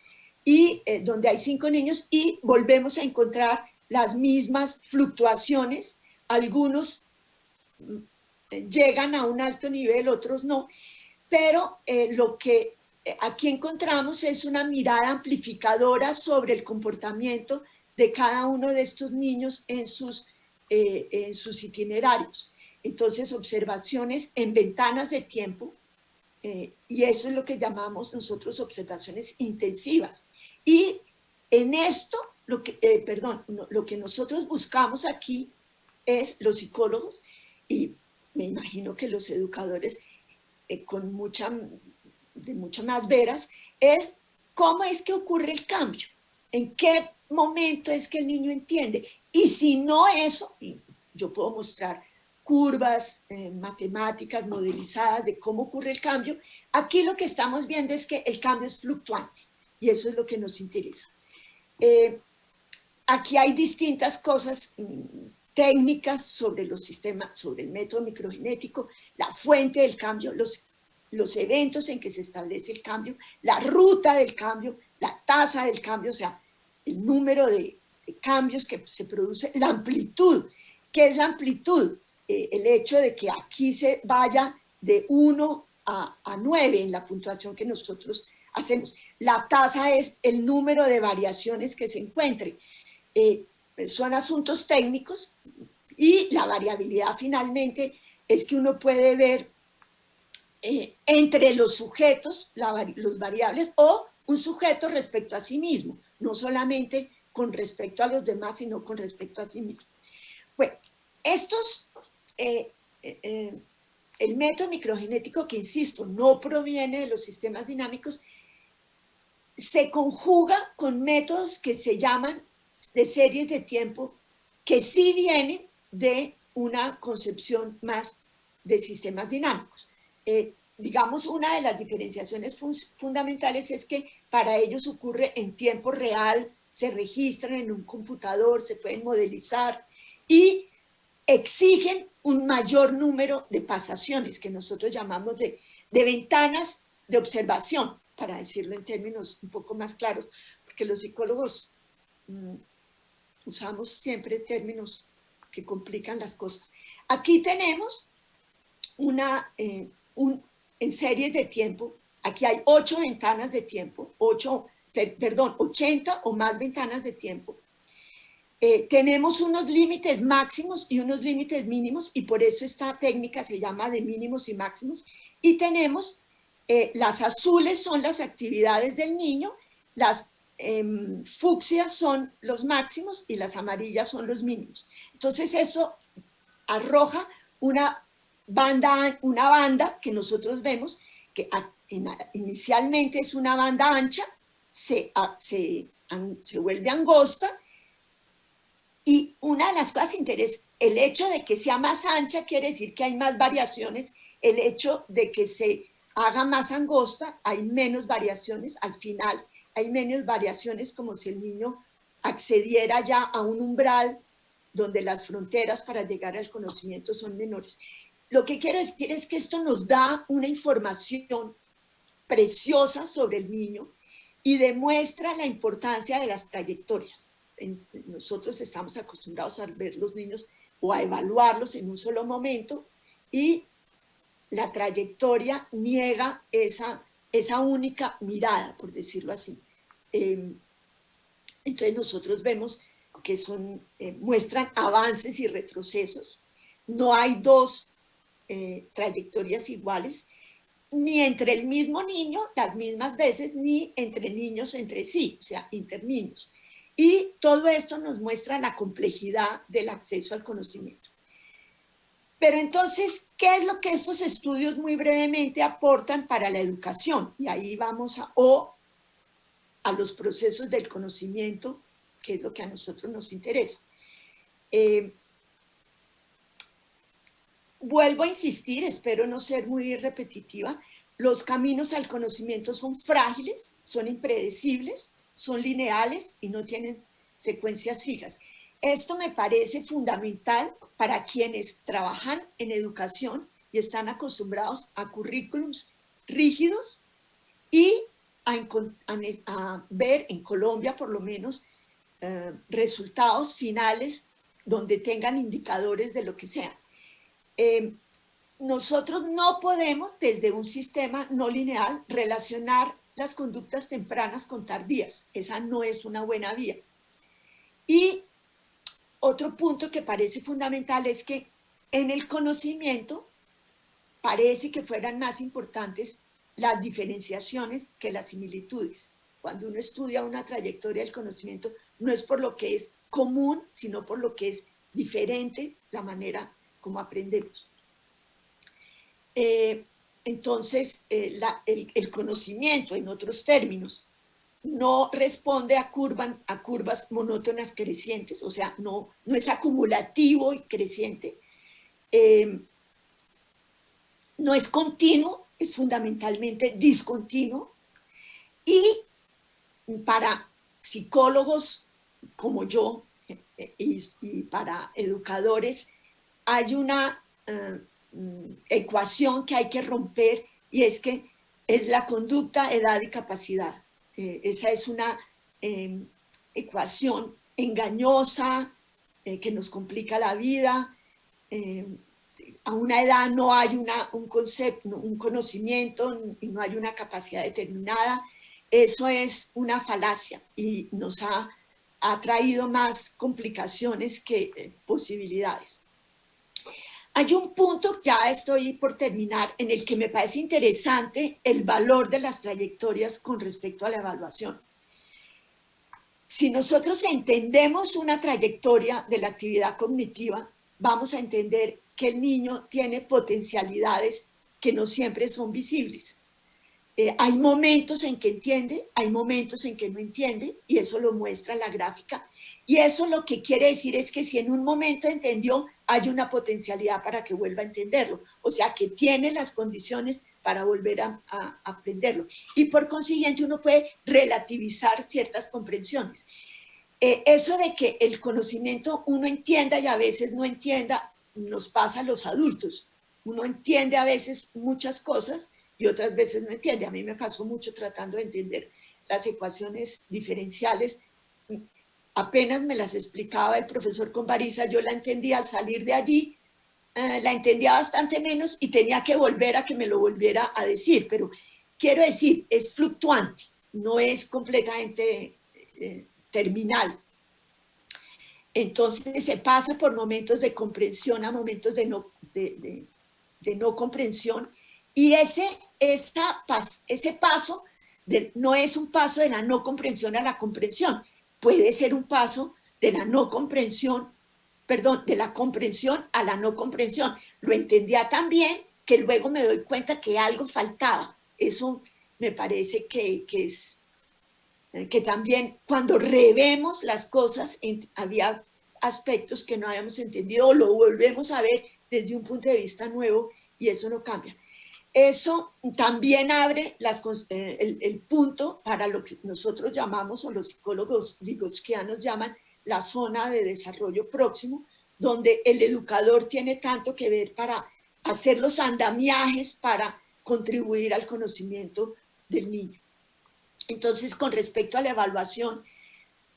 y donde hay 5 niños y volvemos a encontrar las mismas fluctuaciones, algunos llegan a un alto nivel, otros no, pero lo que aquí encontramos es una mirada amplificadora sobre el comportamiento de cada uno de estos niños en sus itinerarios. Entonces, observaciones en ventanas de tiempo, y eso es lo que llamamos nosotros observaciones intensivas. Y en esto, lo que nosotros buscamos aquí es los psicólogos, y me imagino que los educadores con de muchas más veras, es cómo es que ocurre el cambio, en qué momento es que el niño entiende. Y si no eso, y yo puedo mostrar curvas matemáticas modelizadas de cómo ocurre el cambio, aquí lo que estamos viendo es que el cambio es fluctuante, y eso es lo que nos interesa. Aquí hay distintas cosas técnicas sobre los sistemas, sobre el método microgenético, la fuente del cambio, los eventos en que se establece el cambio, la ruta del cambio, la tasa del cambio, o sea, el número de cambios que se produce, la amplitud. ¿Qué es la amplitud? El hecho de que aquí se vaya de 1 a 9 en la puntuación que nosotros hacemos. La tasa es el número de variaciones que se encuentren. Son asuntos técnicos, y la variabilidad finalmente es que uno puede ver entre los sujetos los variables, o un sujeto respecto a sí mismo, no solamente con respecto a los demás, sino con respecto a sí mismo. Bueno, el método microgenético, que insisto, no proviene de los sistemas dinámicos, se conjuga con métodos que se llaman de series de tiempo, que sí vienen de una concepción más de sistemas dinámicos. Digamos, una de las diferenciaciones fundamentales es que para ellos ocurre en tiempo real, se registran en un computador, se pueden modelizar y exigen un mayor número de pasaciones, que nosotros llamamos de ventanas de observación, para decirlo en términos un poco más claros, porque los psicólogos usamos siempre términos que complican las cosas. Aquí tenemos en series de tiempo, aquí hay 8 ventanas de tiempo, 80 o más ventanas de tiempo. Tenemos unos límites máximos y unos límites mínimos, y por eso esta técnica se llama de mínimos y máximos. Y tenemos, las azules son las actividades del niño, las fucsias son los máximos y las amarillas son los mínimos. Entonces eso arroja una banda que nosotros vemos que inicialmente es una banda ancha, se vuelve angosta, y una de las cosas interesantes, el hecho de que sea más ancha quiere decir que hay más variaciones, el hecho de que se haga más angosta, hay menos variaciones, al final hay menos variaciones, como si el niño accediera ya a un umbral donde las fronteras para llegar al conocimiento son menores. Lo que quiero decir es que esto nos da una información preciosa sobre el niño y demuestra la importancia de las trayectorias. Nosotros estamos acostumbrados a ver los niños o a evaluarlos en un solo momento, y la trayectoria niega esa única mirada, por decirlo así. Entonces nosotros vemos que muestran avances y retrocesos. No hay dos trayectorias iguales, ni entre el mismo niño las mismas veces, ni entre niños entre sí, o sea, interniños. Y todo esto nos muestra la complejidad del acceso al conocimiento. Pero entonces, ¿qué es lo que estos estudios muy brevemente aportan para la educación? Y ahí vamos a los procesos del conocimiento, que es lo que a nosotros nos interesa. Vuelvo a insistir, espero no ser muy repetitiva, los caminos al conocimiento son frágiles, son impredecibles, son lineales y no tienen secuencias fijas. Esto me parece fundamental para quienes trabajan en educación y están acostumbrados a currículums rígidos y a ver en Colombia por lo menos resultados finales donde tengan indicadores de lo que sea. Nosotros no podemos desde un sistema no lineal relacionar las conductas tempranas con tardías. Esa no es una buena vía. Y otro punto que parece fundamental es que en el conocimiento parece que fueran más importantes las diferenciaciones que las similitudes. Cuando uno estudia una trayectoria del conocimiento, no es por lo que es común, sino por lo que es diferente la manera como aprendemos. Entonces, el conocimiento, en otros términos, no responde a curvas monótonas crecientes, o sea, no es acumulativo y creciente, no es continuo, es fundamentalmente discontinuo, y para psicólogos como yo y para educadores hay una ecuación que hay que romper, y es que es la conducta, edad y capacidad. Esa es una ecuación engañosa que nos complica la vida. A una edad no hay un concepto, un conocimiento y no hay una capacidad determinada. Eso es una falacia y nos ha traído más complicaciones que posibilidades. Hay un punto, ya estoy por terminar, en el que me parece interesante el valor de las trayectorias con respecto a la evaluación. Si nosotros entendemos una trayectoria de la actividad cognitiva, vamos a entender que el niño tiene potencialidades que no siempre son visibles. Hay momentos en que entiende, hay momentos en que no entiende, y eso lo muestra la gráfica. Y eso lo que quiere decir es que si en un momento entendió, hay una potencialidad para que vuelva a entenderlo. O sea, que tiene las condiciones para volver a aprenderlo. Y por consiguiente uno puede relativizar ciertas comprensiones. Eso de que el conocimiento uno entienda y a veces no entienda, nos pasa a los adultos. Uno entiende a veces muchas cosas y otras veces no entiende. A mí me pasó mucho tratando de entender las ecuaciones diferenciales. Apenas me las explicaba el profesor Conbariza, yo la entendía al salir de allí, la entendía bastante menos y tenía que volver a que me lo volviera a decir. Pero quiero decir, es fluctuante, no es completamente terminal. Entonces se pasa por momentos de comprensión a momentos de no comprensión, y ese paso no es un paso de la no comprensión a la comprensión, puede ser un paso de la no comprensión, perdón, de la comprensión a la no comprensión. Lo entendía tan bien que luego me doy cuenta que algo faltaba. Eso me parece que es que también cuando revemos las cosas había aspectos que no habíamos entendido o lo volvemos a ver desde un punto de vista nuevo y eso no cambia. Eso también abre el punto para lo que nosotros llamamos, o los psicólogos vygotskianos llaman, la zona de desarrollo próximo, donde el educador tiene tanto que ver para hacer los andamiajes para contribuir al conocimiento del niño. Entonces, con respecto a la evaluación,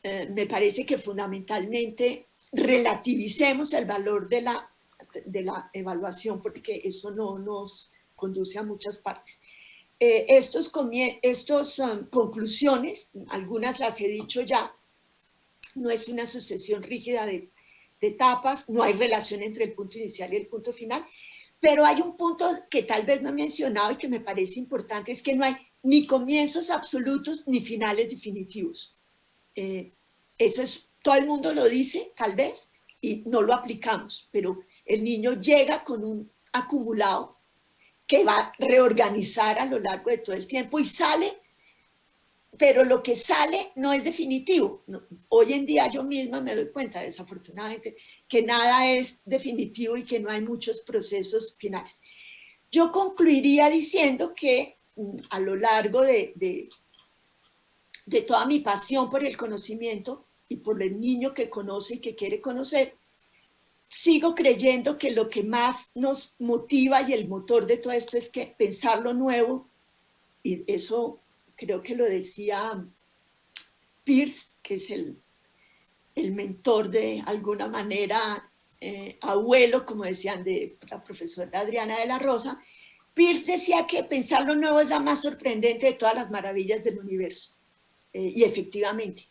me parece que fundamentalmente relativicemos el valor de la evaluación, porque eso no nos conduce a muchas partes. Estas conclusiones, algunas las he dicho ya, no es una sucesión rígida de etapas, no hay relación entre el punto inicial y el punto final, pero hay un punto que tal vez no he mencionado y que me parece importante, es que no hay ni comienzos absolutos ni finales definitivos. Eso es, todo el mundo lo dice, tal vez, y no lo aplicamos, pero el niño llega con un acumulado que va a reorganizar a lo largo de todo el tiempo y sale, pero lo que sale no es definitivo. No, hoy en día yo misma me doy cuenta, desafortunadamente, que nada es definitivo y que no hay muchos procesos finales. Yo concluiría diciendo que a lo largo de toda mi pasión por el conocimiento, y por el niño que conoce y que quiere conocer, sigo creyendo que lo que más nos motiva y el motor de todo esto es que pensar lo nuevo, y eso creo que lo decía Peirce, que es el mentor de alguna manera, abuelo, como decían, de la profesora Adriana de la Rosa. Peirce decía que pensar lo nuevo es la más sorprendente de todas las maravillas del universo. Y efectivamente,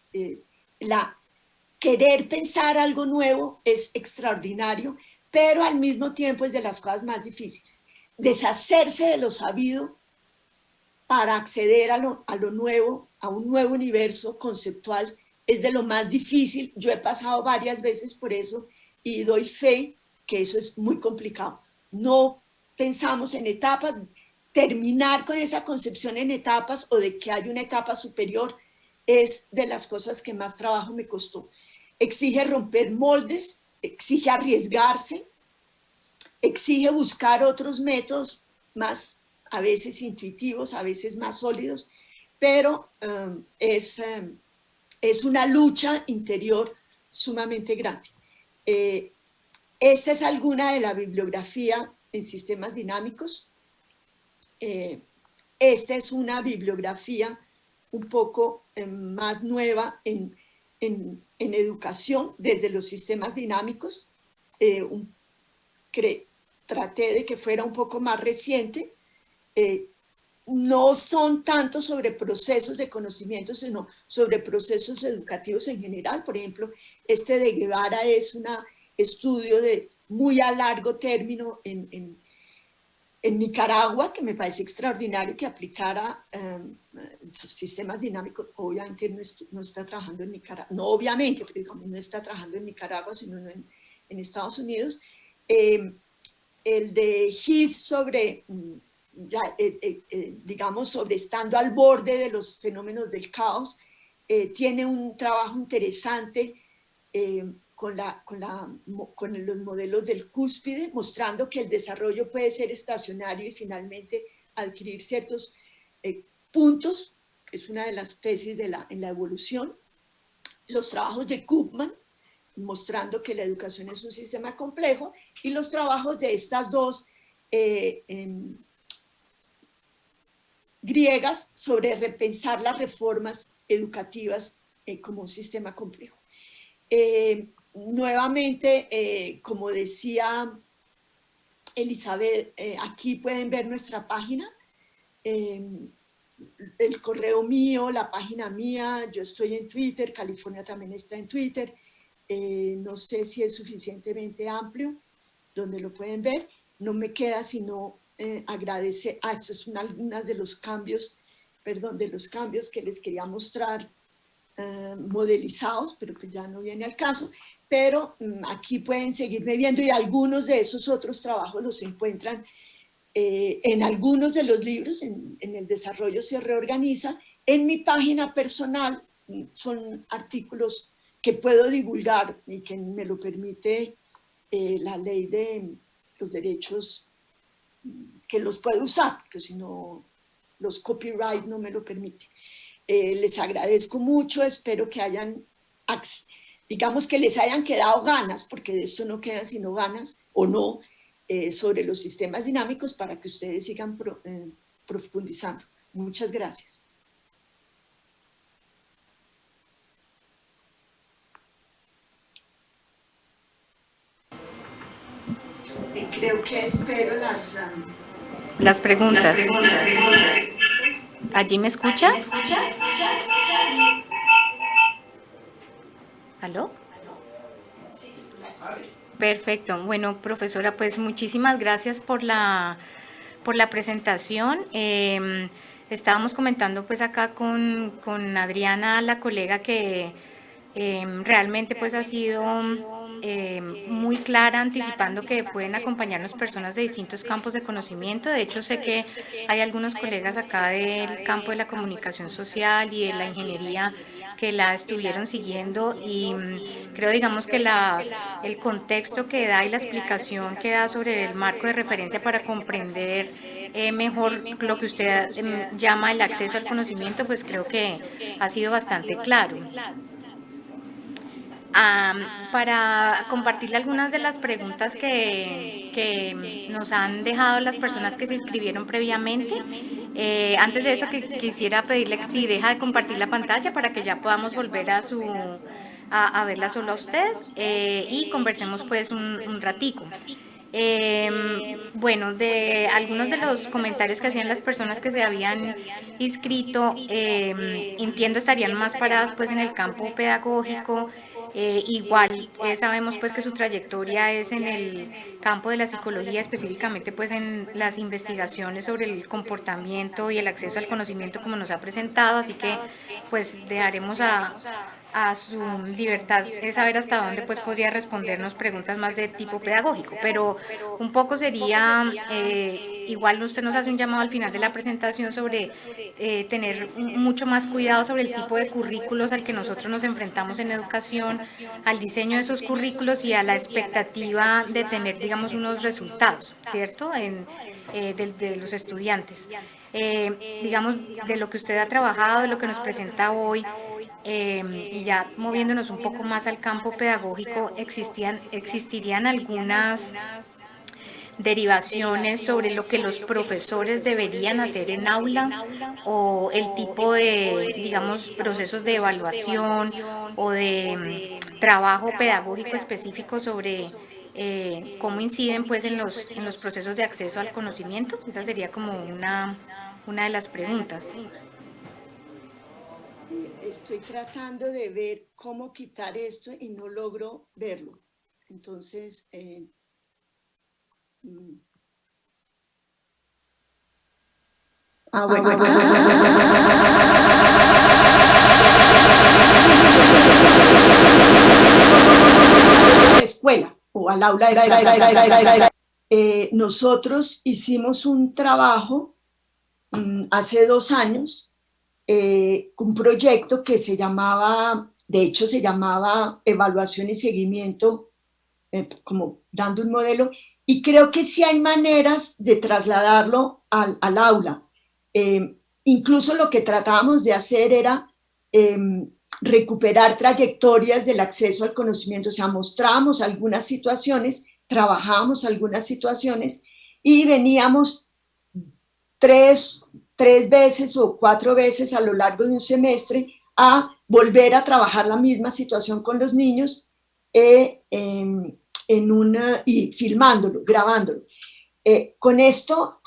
querer pensar algo nuevo es extraordinario, pero al mismo tiempo es de las cosas más difíciles. Deshacerse de lo sabido para acceder a lo nuevo, a un nuevo universo conceptual, es de lo más difícil. Yo he pasado varias veces por eso y doy fe que eso es muy complicado. No pensamos en etapas, terminar con esa concepción en etapas o de que hay una etapa superior es de las cosas que más trabajo me costó. Exige romper moldes, exige arriesgarse, exige buscar otros métodos más, a veces intuitivos, a veces más sólidos, pero es una lucha interior sumamente grande. Esta es alguna de la bibliografía en sistemas dinámicos. Esta es una bibliografía un poco más nueva en educación desde los sistemas dinámicos. Traté de que fuera un poco más reciente. No son tanto sobre procesos de conocimiento, sino sobre procesos educativos en general. Por ejemplo, este de Guevara es un estudio de muy a largo término en Nicaragua, que me parece extraordinario que aplicara sistemas dinámicos. Obviamente no está trabajando en Nicaragua, no obviamente, pero digamos, no está trabajando en Nicaragua, sino en Estados Unidos. El de Heath sobre, digamos, sobre estando al borde de los fenómenos del caos, tiene un trabajo interesante con los modelos del cúspide, mostrando que el desarrollo puede ser estacionario y finalmente adquirir ciertos puntos, que es una de las tesis en la evolución. Los trabajos de Koopman, mostrando que la educación es un sistema complejo, y los trabajos de estas dos griegas sobre repensar las reformas educativas como un sistema complejo. Nuevamente, como decía Elizabeth, aquí pueden ver nuestra página, el correo mío, la página mía, yo estoy en Twitter, California también está en Twitter. No sé si es suficientemente amplio donde lo pueden ver. No me queda sino agradecer. Estos son algunos de los cambios, de los cambios que les quería mostrar modelizados, pero pues ya no viene al caso. Pero aquí pueden seguirme viendo y algunos de esos otros trabajos los encuentran en algunos de los libros, en El desarrollo se reorganiza. En mi página personal son artículos que puedo divulgar y que me lo permite la ley de los derechos, que los puedo usar, porque si no, los copyright no me lo permiten. Les agradezco mucho, espero que digamos que les hayan quedado ganas, porque de esto no quedan sino ganas, o no, sobre los sistemas dinámicos para que ustedes sigan profundizando. Muchas gracias. Creo que espero las preguntas. ¿Allí me escuchas? ¿Aló? Perfecto. Bueno, profesora, pues muchísimas gracias por la presentación. Estábamos comentando pues acá con Adriana, la colega, que realmente pues ha sido muy clara, anticipando que pueden acompañarnos personas de distintos campos de conocimiento. De hecho, sé que hay algunos colegas acá del campo de la comunicación social y de la ingeniería que la estuvieron siguiendo, y creo, digamos, que el contexto que da y la explicación que da sobre el marco de referencia para comprender mejor lo que usted llama el acceso al conocimiento, pues creo que ha sido bastante claro. Para compartirle algunas de las preguntas que nos han dejado las personas que se inscribieron previamente. Antes de eso, que quisiera pedirle si deja de compartir la pantalla para que ya podamos volver a verla solo a usted, y conversemos pues un ratico. Bueno, de algunos de los comentarios que hacían las personas que se habían inscrito, entiendo estarían más paradas pues en el campo pedagógico. Igual sabemos pues que su trayectoria es en el campo de la psicología, específicamente pues en las investigaciones sobre el comportamiento y el acceso al conocimiento como nos ha presentado, así que pues dejaremos a su libertad saber hasta dónde pues podría respondernos preguntas más de tipo pedagógico, pero un poco sería, igual usted nos hace un llamado al final de la presentación sobre tener mucho más cuidado sobre el tipo de currículos al que nosotros nos enfrentamos en educación, al diseño de esos currículos y a la expectativa de tener, digamos, unos resultados, ¿cierto? De los estudiantes. Digamos, de lo que usted ha trabajado, de lo que nos presenta hoy, y ya moviéndonos un poco más al campo pedagógico, existirían algunas derivaciones sobre lo que los profesores deberían hacer en aula o el tipo de, digamos, procesos de evaluación o de trabajo pedagógico específico sobre cómo inciden pues en los procesos de acceso al conocimiento. Esa sería como una de las preguntas. Estoy tratando de ver cómo quitar esto y no logro verlo. Entonces, bueno. Escuela o al aula de clase. Nosotros hicimos un trabajo hace 2 años, un proyecto que se llamaba, de hecho se llamaba Evaluación y Seguimiento, como dando un modelo, y creo que sí hay maneras de trasladarlo al aula. Incluso lo que tratábamos de hacer era recuperar trayectorias del acceso al conocimiento, o sea, mostrábamos algunas situaciones, trabajábamos algunas situaciones y veníamos 3 veces o 4 veces a lo largo de un semestre a volver a trabajar la misma situación con los niños, y filmándolo, grabándolo. Con esto,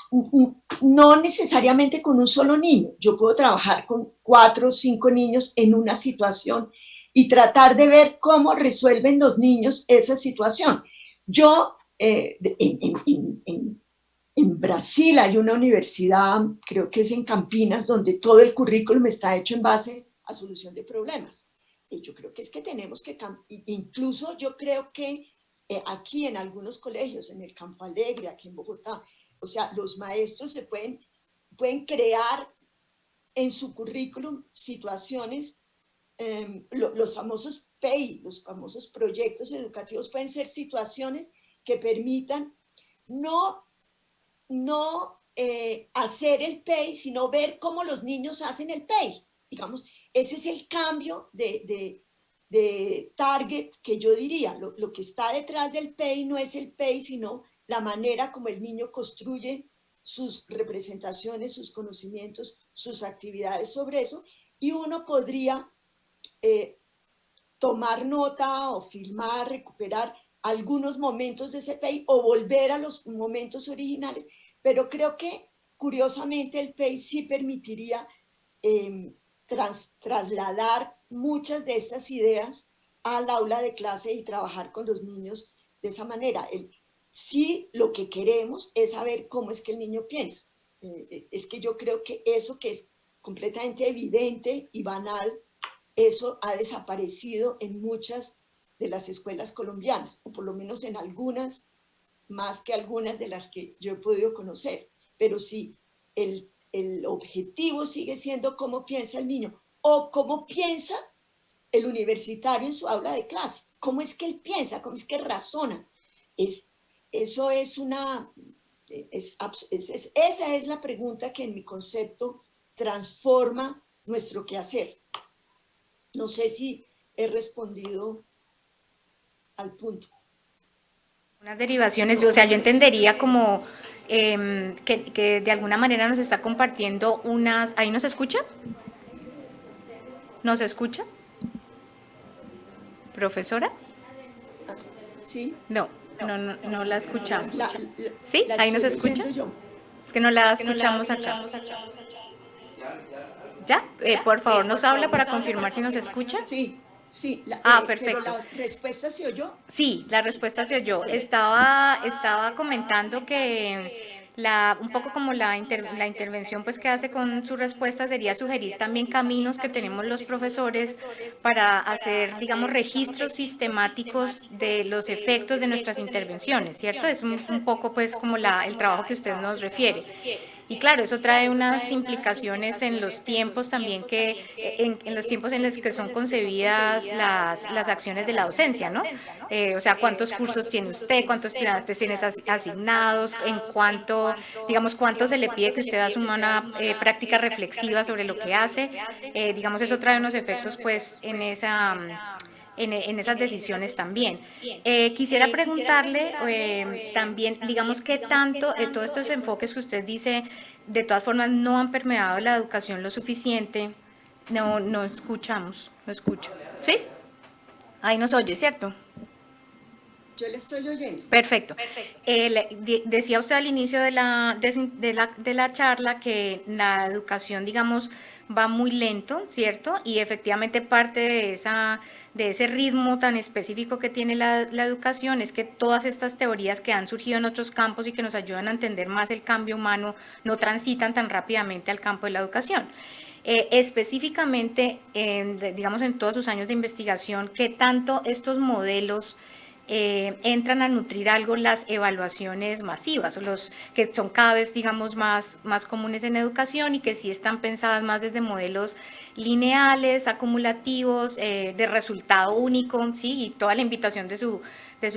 no necesariamente con un solo niño, yo puedo trabajar con 4 o 5 niños en una situación y tratar de ver cómo resuelven los niños esa situación. Yo, en Brasil hay una universidad, creo que es en Campinas, donde todo el currículum está hecho en base a solución de problemas. Y yo creo que es que tenemos que, incluso yo creo que aquí en algunos colegios, en el Campo Alegre, aquí en Bogotá, o sea, los maestros se pueden crear en su currículum situaciones, los famosos PEI, los famosos proyectos educativos, pueden ser situaciones que permitan no hacer el PEI, sino ver cómo los niños hacen el PEI. Digamos, ese es el cambio de target que yo diría. Lo que está detrás del PEI no es el PEI, sino la manera como el niño construye sus representaciones, sus conocimientos, sus actividades sobre eso, y uno podría tomar nota o filmar, recuperar algunos momentos de ese PEI o volver a los momentos originales, pero creo que curiosamente el PEI sí permitiría trasladar muchas de estas ideas al aula de clase y trabajar con los niños de esa manera. Sí, lo que queremos es saber cómo es que el niño piensa. Es que yo creo que eso que es completamente evidente y banal, eso ha desaparecido en muchas de las escuelas colombianas, o por lo menos en algunas, más que algunas de las que yo he podido conocer. Pero sí, el objetivo sigue siendo cómo piensa el niño o cómo piensa el universitario en su aula de clase. ¿Cómo es que él piensa? ¿Cómo es que razona? Eso es una... esa es la pregunta que en mi concepto transforma nuestro quehacer. No sé si he respondido al punto. Unas derivaciones, o sea, yo entendería como que de alguna manera nos está compartiendo unas... ¿Ahí nos escucha? ¿Nos escucha? ¿Profesora? ¿Sí? No, no la escuchamos. ¿Sí? La ¿Ahí nos estoy escucha? oyendo yo. Es que no la escuchamos acá. ¿Ya? Por favor, nos habla para confirmar si nos escucha. Sí, sí, Ah, pero perfecto. la respuesta se oyó. Sí, la respuesta se oyó. Estaba comentando que un poco como la intervención pues que hace con su respuesta sería sugerir también caminos que tenemos los profesores para hacer, digamos, registros sistemáticos de los efectos de nuestras intervenciones, ¿cierto? Es un poco pues como el trabajo que usted nos refiere. Y claro, eso trae unas implicaciones en los tiempos también en los tiempos en los que son concebidas las acciones de la docencia, ¿no? O sea, ¿cuántos cursos tiene usted? ¿Cuántos estudiantes tiene asignados? ¿En cuánto, digamos, cuánto se le pide que usted asuma una práctica reflexiva sobre lo que hace? Digamos, eso trae unos efectos, pues, en esas decisiones también. Quisiera preguntarle también, digamos, qué tanto todos estos enfoques que usted dice, de todas formas, no han permeado la educación lo suficiente. No escuchamos, no escucha. ¿Sí? Ahí nos oye, ¿cierto? Yo le estoy oyendo. Perfecto. Decía usted al inicio de la charla que la educación, digamos, va muy lento, ¿cierto? Y efectivamente parte de ese ritmo tan específico que tiene la educación es que todas estas teorías que han surgido en otros campos y que nos ayudan a entender más el cambio humano no transitan tan rápidamente al campo de la educación. Específicamente, digamos, en todos sus años de investigación, ¿qué tanto estos modelos entran a nutrir algo las evaluaciones masivas, los que son cada vez, digamos, más comunes en educación y que sí están pensadas más desde modelos lineales, acumulativos, de resultado único, ¿sí? Y toda la invitación de su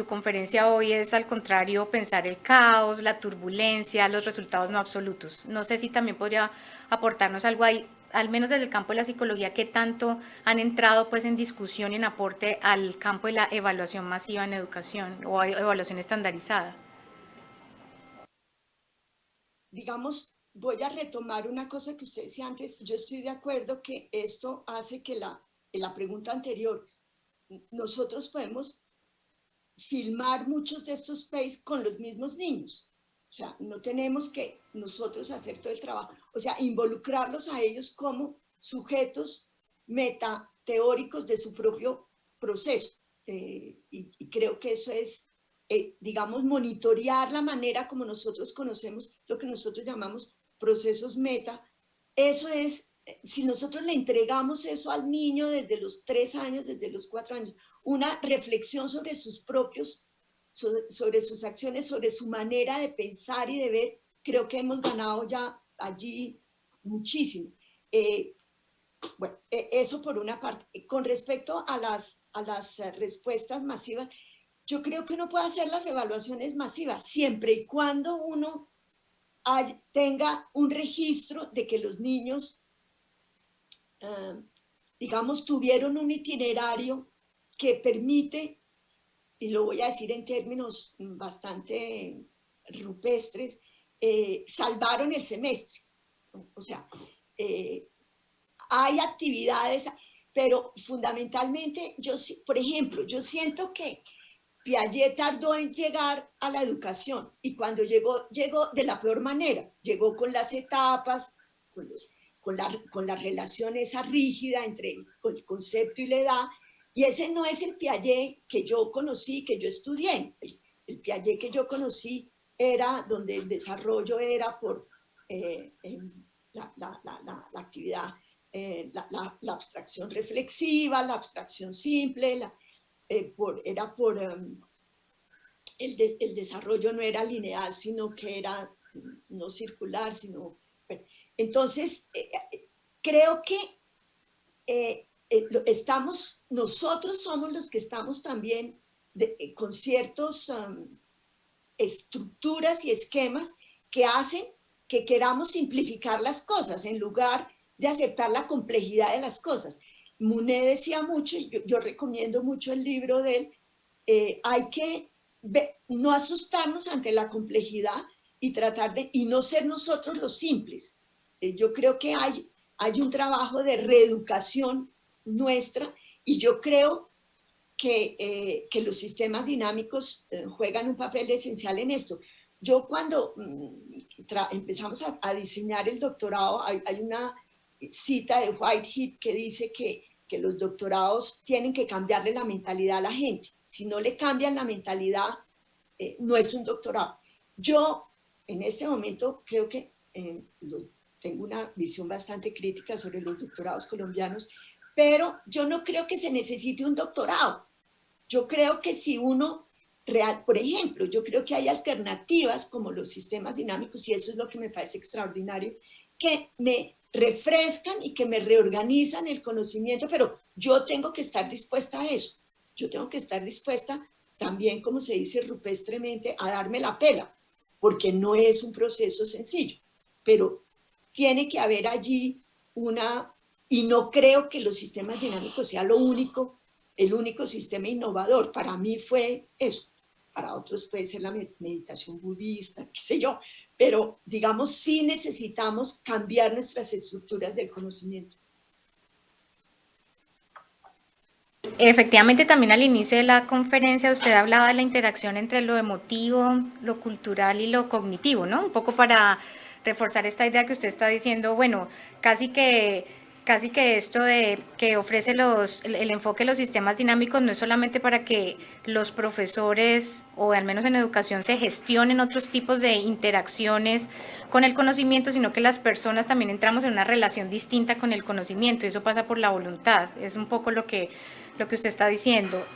conferencia hoy es, al contrario, pensar el caos, la turbulencia, los resultados no absolutos. No sé si también podría aportarnos algo ahí, al menos desde el campo de la psicología, qué tanto han entrado pues en discusión y en aporte al campo de la evaluación masiva en educación o evaluación estandarizada. Digamos, voy a retomar una cosa que usted decía antes. Yo estoy de acuerdo que esto hace que en la pregunta anterior, nosotros podemos filmar muchos de estos space con los mismos niños. O sea, no tenemos que nosotros hacer todo el trabajo. O sea, involucrarlos a ellos como sujetos metateóricos de su propio proceso. Y creo que eso es, digamos, monitorear la manera como nosotros conocemos lo que nosotros llamamos procesos meta. Eso es, si nosotros le entregamos eso al niño desde los 3 años, desde los 4 años, una reflexión sobre sus propios, sobre sus acciones, sobre su manera de pensar y de ver, creo que hemos ganado ya allí muchísimo. Bueno, eso por una parte. Con respecto a las respuestas masivas, yo creo que uno puede hacer las evaluaciones masivas siempre y cuando uno tenga un registro de que los niños, digamos, tuvieron un itinerario que permite, y lo voy a decir en términos bastante rupestres, salvaron el semestre. O sea, hay actividades, pero fundamentalmente, por ejemplo, yo siento que Piaget tardó en llegar a la educación y cuando llegó de la peor manera, llegó con las etapas, con la relación esa rígida entre el concepto y la edad, y ese no es el Piaget que yo conocí, que yo estudié. El Piaget que yo conocí era donde el desarrollo era por la actividad, la abstracción reflexiva, la abstracción simple, era por el desarrollo no era lineal, sino que era no circular, sino... Bueno, entonces, creo que nosotros somos los que estamos también con ciertas estructuras y esquemas que hacen que queramos simplificar las cosas en lugar de aceptar la complejidad de las cosas. Mounet decía mucho, y yo recomiendo mucho el libro de él, hay que no asustarnos ante la complejidad y tratar y no ser nosotros los simples. Yo creo que hay un trabajo de reeducación nuestra y yo creo que los sistemas dinámicos juegan un papel esencial en esto. Yo cuando empezamos a diseñar el doctorado, hay una cita de Whitehead que dice que los doctorados tienen que cambiarle la mentalidad a la gente. Si no le cambian la mentalidad, no es un doctorado. Yo en este momento creo que tengo una visión bastante crítica sobre los doctorados colombianos, pero yo no creo que se necesite un doctorado. Yo creo que si uno, por ejemplo, yo creo que hay alternativas como los sistemas dinámicos, y eso es lo que me parece extraordinario, que me refrescan y que me reorganizan el conocimiento, pero yo tengo que estar dispuesta a eso. Yo tengo que estar dispuesta también, como se dice rupestremente, a darme la pela, porque no es un proceso sencillo, pero tiene que haber allí y no creo que los sistemas dinámicos sea el único sistema innovador. Para mí fue eso, para otros puede ser la meditación budista, qué sé yo, pero digamos sí necesitamos cambiar nuestras estructuras del conocimiento. Efectivamente, también al inicio de la conferencia usted hablaba de la interacción entre lo emotivo, lo cultural y lo cognitivo, ¿no? Un poco para reforzar esta idea que usted está diciendo, bueno, casi que esto de que ofrece el enfoque de los sistemas dinámicos no es solamente para que los profesores, o al menos en educación, se gestionen otros tipos de interacciones con el conocimiento, sino que las personas también entramos en una relación distinta con el conocimiento, y eso pasa por la voluntad. Es un poco lo que usted está diciendo.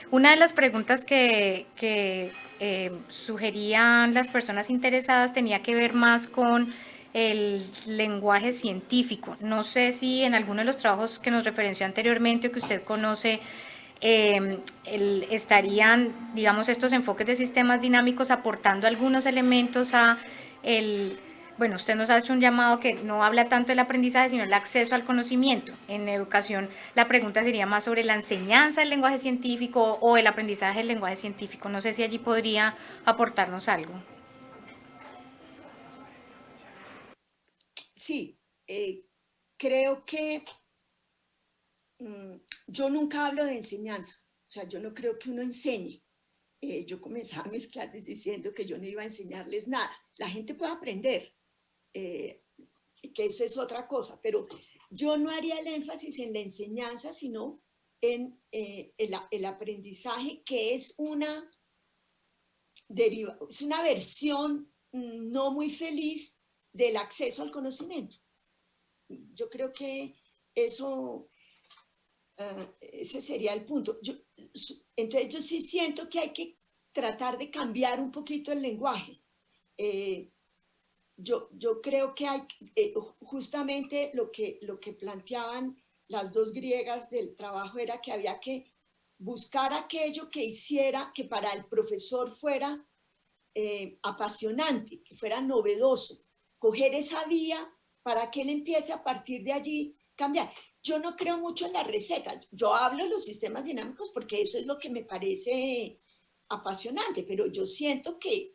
Una de las preguntas que sugerían las personas interesadas tenía que ver más con el lenguaje científico. No sé si en alguno de los trabajos que nos referenció anteriormente o que usted conoce, estarían, digamos, estos enfoques de sistemas dinámicos aportando algunos elementos a bueno, usted nos ha hecho un llamado que no habla tanto del aprendizaje, sino el acceso al conocimiento. En educación, la pregunta sería más sobre la enseñanza del lenguaje científico o el aprendizaje del lenguaje científico. No sé si allí podría aportarnos algo. Sí, creo que yo nunca hablo de enseñanza. O sea, yo no creo que uno enseñe. Yo comenzaba mis clases diciendo que yo no iba a enseñarles nada. La gente puede aprender, que eso es otra cosa, pero yo no haría el énfasis en la enseñanza, sino en el aprendizaje, que es una versión no muy feliz del acceso al conocimiento. Yo creo que eso, ese sería el punto. Entonces yo sí siento que hay que tratar de cambiar un poquito el lenguaje. Yo creo que hay, justamente lo que planteaban las dos griegas del trabajo era que había que buscar aquello que hiciera que para el profesor fuera apasionante, que fuera novedoso, coger esa vía para que él empiece a partir de allí cambiar. Yo no creo mucho en la receta, yo hablo de los sistemas dinámicos porque eso es lo que me parece apasionante, pero yo siento que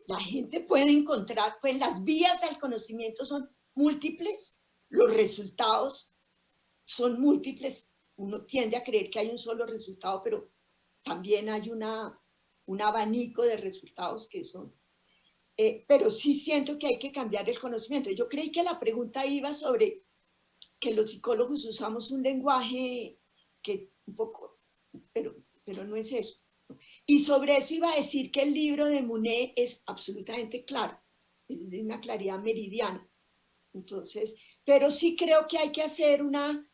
la gente puede encontrar, pues las vías al conocimiento son múltiples, los resultados son múltiples, uno tiende a creer que hay un solo resultado, pero también hay un abanico de resultados que son, pero sí siento que hay que cambiar el conocimiento. Yo creí que la pregunta iba sobre que los psicólogos usamos un lenguaje que un poco, pero no es eso. Y sobre eso iba a decir que el libro de Monet es absolutamente claro, es de una claridad meridiana. Entonces, pero sí creo que hay que hacer una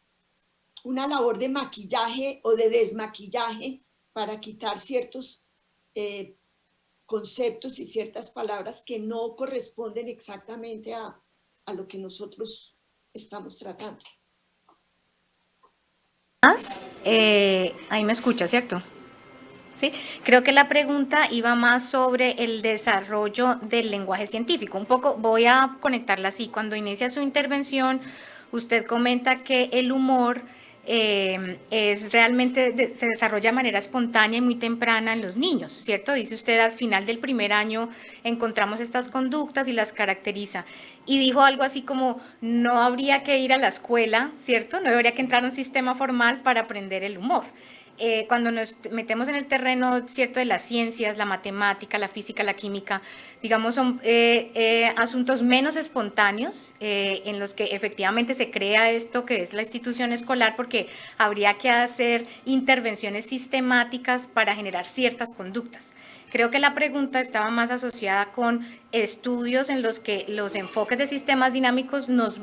labor de maquillaje o de desmaquillaje para quitar ciertos conceptos y ciertas palabras que no corresponden exactamente a lo que nosotros estamos tratando. Ahí me escucha, ¿cierto? ¿Sí? Creo que la pregunta iba más sobre el desarrollo del lenguaje científico. Un poco, voy a conectarla así. Cuando inicia su intervención, usted comenta que el humor es realmente, se desarrolla de manera espontánea y muy temprana en los niños, ¿cierto? Dice usted, al final del primer año encontramos estas conductas y las caracteriza. Y dijo algo así como, no habría que ir a la escuela, ¿cierto? No habría que entrar a un sistema formal para aprender el humor. Cuando nos metemos en el terreno, ¿cierto?, de las ciencias, la matemática, la física, la química, digamos, son asuntos menos espontáneos, en los que efectivamente se crea esto que es la institución escolar, porque habría que hacer intervenciones sistemáticas para generar ciertas conductas. Creo que la pregunta estaba más asociada con estudios en los que los enfoques de sistemas dinámicos nos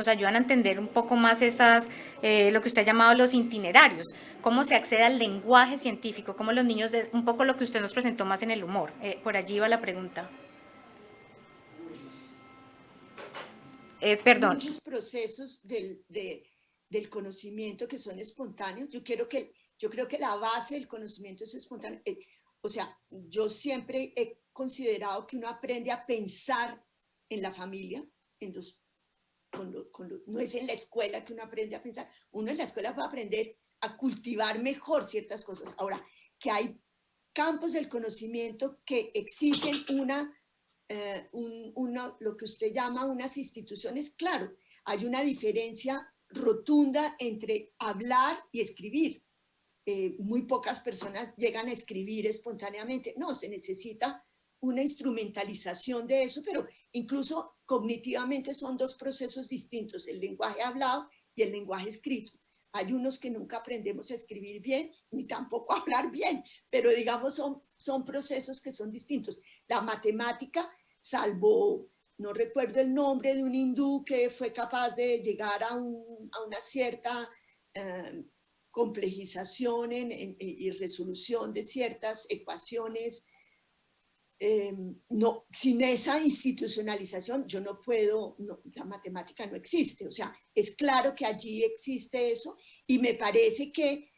ayudan a entender un poco más lo que usted ha llamado los itinerarios, cómo se accede al lenguaje científico, cómo los niños, un poco lo que usted nos presentó más en el humor. Por allí iba la pregunta. Perdón. Muchos procesos del conocimiento que son espontáneos. Yo creo que la base del conocimiento es espontáneo. O sea, yo siempre he considerado que uno aprende a pensar en la familia, no es en la escuela que uno aprende a pensar. Uno en la escuela va a aprender a cultivar mejor ciertas cosas. Ahora, que hay campos del conocimiento que exigen lo que usted llama unas instituciones, claro, hay una diferencia rotunda entre hablar y escribir. Muy pocas personas llegan a escribir espontáneamente. No, se necesita una instrumentalización de eso, pero incluso cognitivamente son dos procesos distintos, el lenguaje hablado y el lenguaje escrito. Hay unos que nunca aprendemos a escribir bien, ni tampoco a hablar bien, pero digamos son procesos que son distintos. La matemática, salvo, no recuerdo el nombre de un hindú que fue capaz de llegar a una cierta complejización y resolución de ciertas ecuaciones. No, sin esa institucionalización yo no puedo, la matemática no existe. O sea, es claro que allí existe eso y me parece que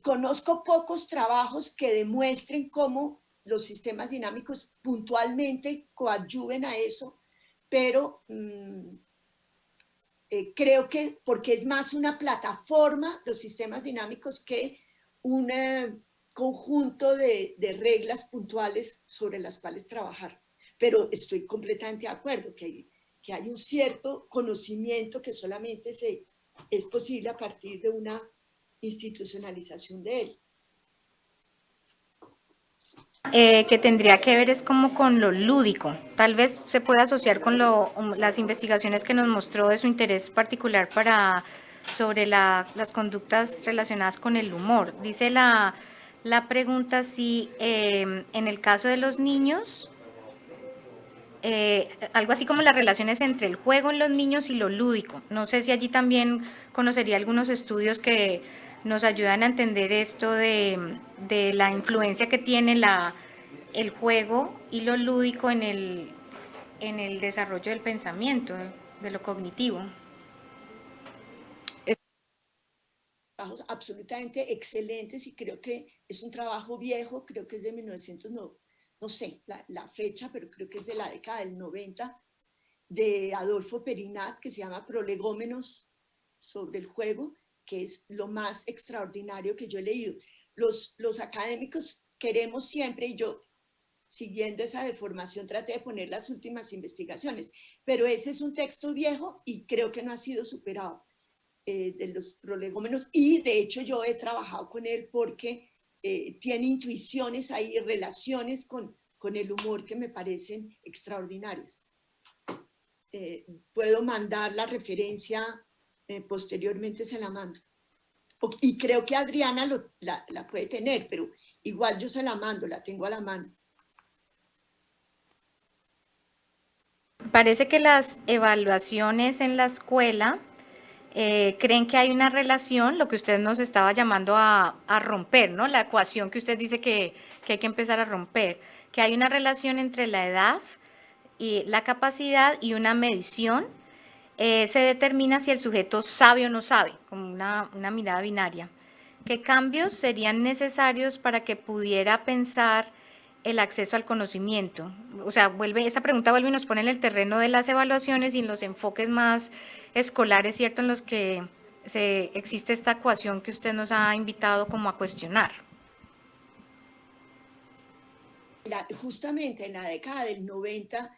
conozco pocos trabajos que demuestren cómo los sistemas dinámicos puntualmente coadyuven a eso, pero creo que porque es más una plataforma, los sistemas dinámicos, que un conjunto de reglas puntuales sobre las cuales trabajar. Pero estoy completamente de acuerdo que hay un cierto conocimiento que solamente es posible a partir de una institucionalización de él. Que tendría que ver es como con lo lúdico. Tal vez se pueda asociar con las investigaciones que nos mostró de su interés particular sobre las conductas relacionadas con el humor. Dice la pregunta si en el caso de los niños, algo así como las relaciones entre el juego en los niños y lo lúdico. No sé si allí también conocería algunos estudios que nos ayudan a entender esto de la influencia que tiene el juego y lo lúdico en el desarrollo del pensamiento, de lo cognitivo. Trabajos absolutamente excelentes y creo que es un trabajo viejo, creo que es de 1900, no sé la fecha, pero creo que es de la década del 90, de Adolfo Perinat, que se llama Prolegómenos sobre el juego, que es lo más extraordinario que yo he leído. Los académicos queremos siempre, y yo, siguiendo esa deformación, traté de poner las últimas investigaciones, pero ese es un texto viejo y creo que no ha sido superado, de los prolegómenos, y de hecho yo he trabajado con él porque tiene intuiciones ahí, relaciones con el humor que me parecen extraordinarias. Puedo mandar la referencia, posteriormente se la mando. Y creo que Adriana la puede tener, pero igual yo se la mando, la tengo a la mano. Parece que las evaluaciones en la escuela creen que hay una relación, lo que usted nos estaba llamando a romper, ¿no? La ecuación que usted dice que hay que empezar a romper, que hay una relación entre la edad y la capacidad y una medición. Se determina si el sujeto sabe o no sabe, como una mirada binaria. ¿Qué cambios serían necesarios para que pudiera pensar el acceso al conocimiento? O sea, esa pregunta vuelve y nos pone en el terreno de las evaluaciones y en los enfoques más escolares, ¿cierto?, en los que existe esta ecuación que usted nos ha invitado como a cuestionar. Justamente en la década del 90,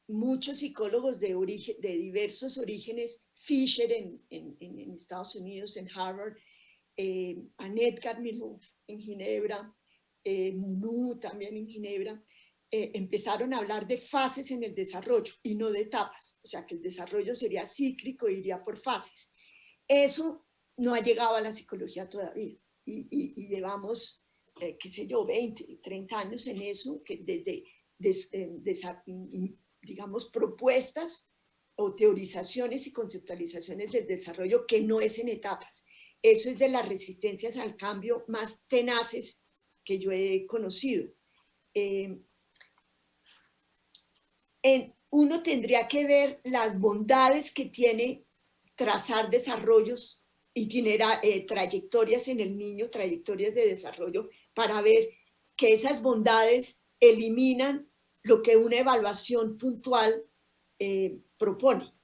muchos psicólogos de diversos orígenes, Fisher en Estados Unidos, en Harvard, Annette Carmilhoff en Ginebra, Munu también en Ginebra, empezaron a hablar de fases en el desarrollo y no de etapas. O sea, que el desarrollo sería cíclico e iría por fases. Eso no ha llegado a la psicología todavía. Y llevamos, qué sé yo, 20, 30 años en eso, que desde, digamos, propuestas o teorizaciones y conceptualizaciones del desarrollo que no es en etapas. Eso es de las resistencias al cambio más tenaces que yo he conocido. Uno tendría que ver las bondades que tiene trazar desarrollos y tener trayectorias en el niño, trayectorias de desarrollo, para ver que esas bondades eliminan lo que una evaluación puntual propone.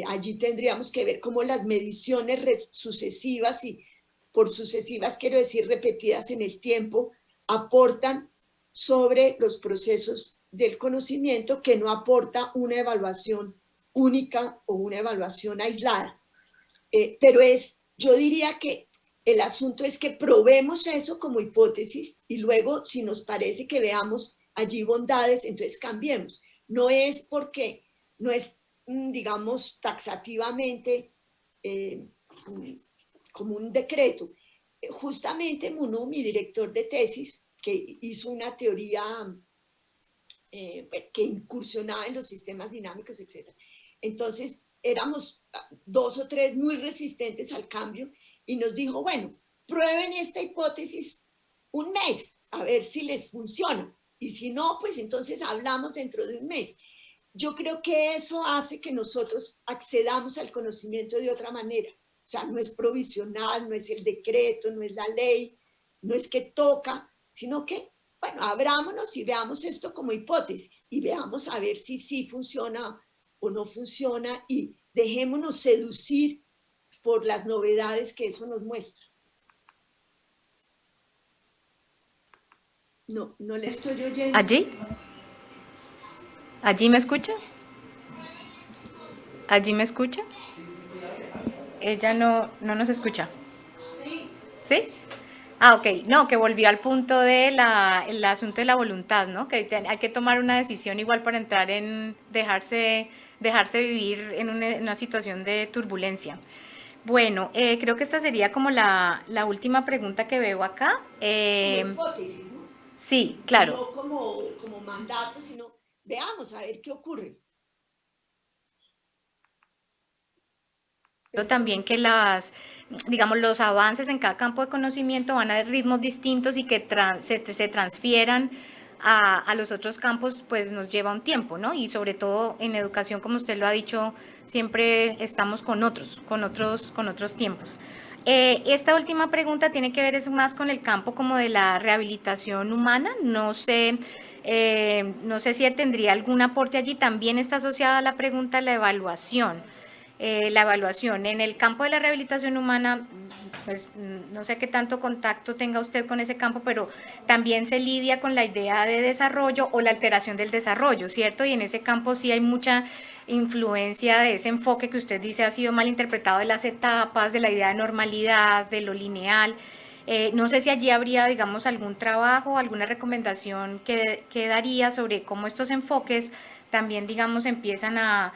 Allí tendríamos que ver cómo las mediciones sucesivas, y por sucesivas quiero decir repetidas en el tiempo, aportan sobre los procesos del conocimiento, que no aporta una evaluación única o una evaluación aislada. Pero yo diría que el asunto es que probemos eso como hipótesis y luego, si nos parece que veamos allí bondades, entonces cambiemos. No es porque, no es, digamos, taxativamente como un decreto. Justamente Munu, mi director de tesis, que hizo una teoría que incursionaba en los sistemas dinámicos, etc. Entonces, éramos 2 o 3 muy resistentes al cambio y nos dijo, bueno, prueben esta hipótesis un mes, a ver si les funciona. Y si no, pues entonces hablamos dentro de un mes. Yo creo que eso hace que nosotros accedamos al conocimiento de otra manera. O sea, no es provisional, no es el decreto, no es la ley, no es que toca, sino que, bueno, abrámonos y veamos esto como hipótesis y veamos a ver si sí funciona o no funciona y dejémonos seducir por las novedades que eso nos muestra. No le estoy oyendo. ¿Allí? ¿Allí me escucha? ¿Allí me escucha? Ella no nos escucha. ¿Sí? Ah, ok. No, que volvió al punto del asunto de la voluntad, ¿no? Que hay que tomar una decisión igual para entrar en dejarse vivir en una situación de turbulencia. Bueno, creo que esta sería como la última pregunta que veo acá. Como hipótesis, ¿no? Sí, claro. No como mandato, sino veamos a ver qué ocurre. También que digamos, los avances en cada campo de conocimiento van a ritmos distintos y que se transfieran a los otros campos, pues nos lleva un tiempo, ¿no? Y sobre todo en educación, como usted lo ha dicho, siempre estamos con otros tiempos. Esta última pregunta tiene que ver es más con el campo como de la rehabilitación humana. No sé si tendría algún aporte allí. También está asociada a la pregunta de la evaluación. La evaluación en el campo de la rehabilitación humana, pues no sé qué tanto contacto tenga usted con ese campo, pero también se lidia con la idea de desarrollo o la alteración del desarrollo, ¿cierto? Y en ese campo sí hay mucha influencia de ese enfoque que usted dice ha sido mal interpretado, de las etapas, de la idea de normalidad, de lo lineal. No sé si allí habría, digamos, algún trabajo, alguna recomendación que daría sobre cómo estos enfoques también, digamos, empiezan a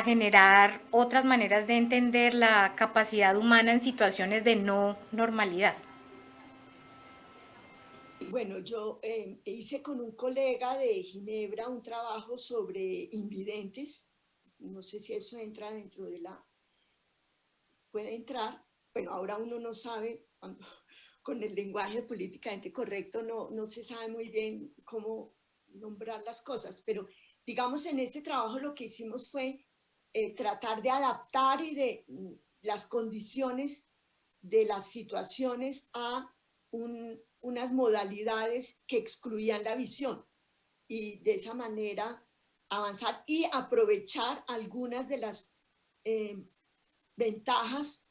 generar otras maneras de entender la capacidad humana en situaciones de no normalidad. Bueno, yo hice con un colega de Ginebra un trabajo sobre invidentes. No sé si eso entra dentro de puede entrar. Bueno, ahora uno no sabe, cuando, con el lenguaje políticamente correcto, no se sabe muy bien cómo nombrar las cosas, pero digamos en este trabajo lo que hicimos fue tratar de adaptar y de las condiciones de las situaciones a unas modalidades que excluían la visión y de esa manera avanzar y aprovechar algunas de las ventajas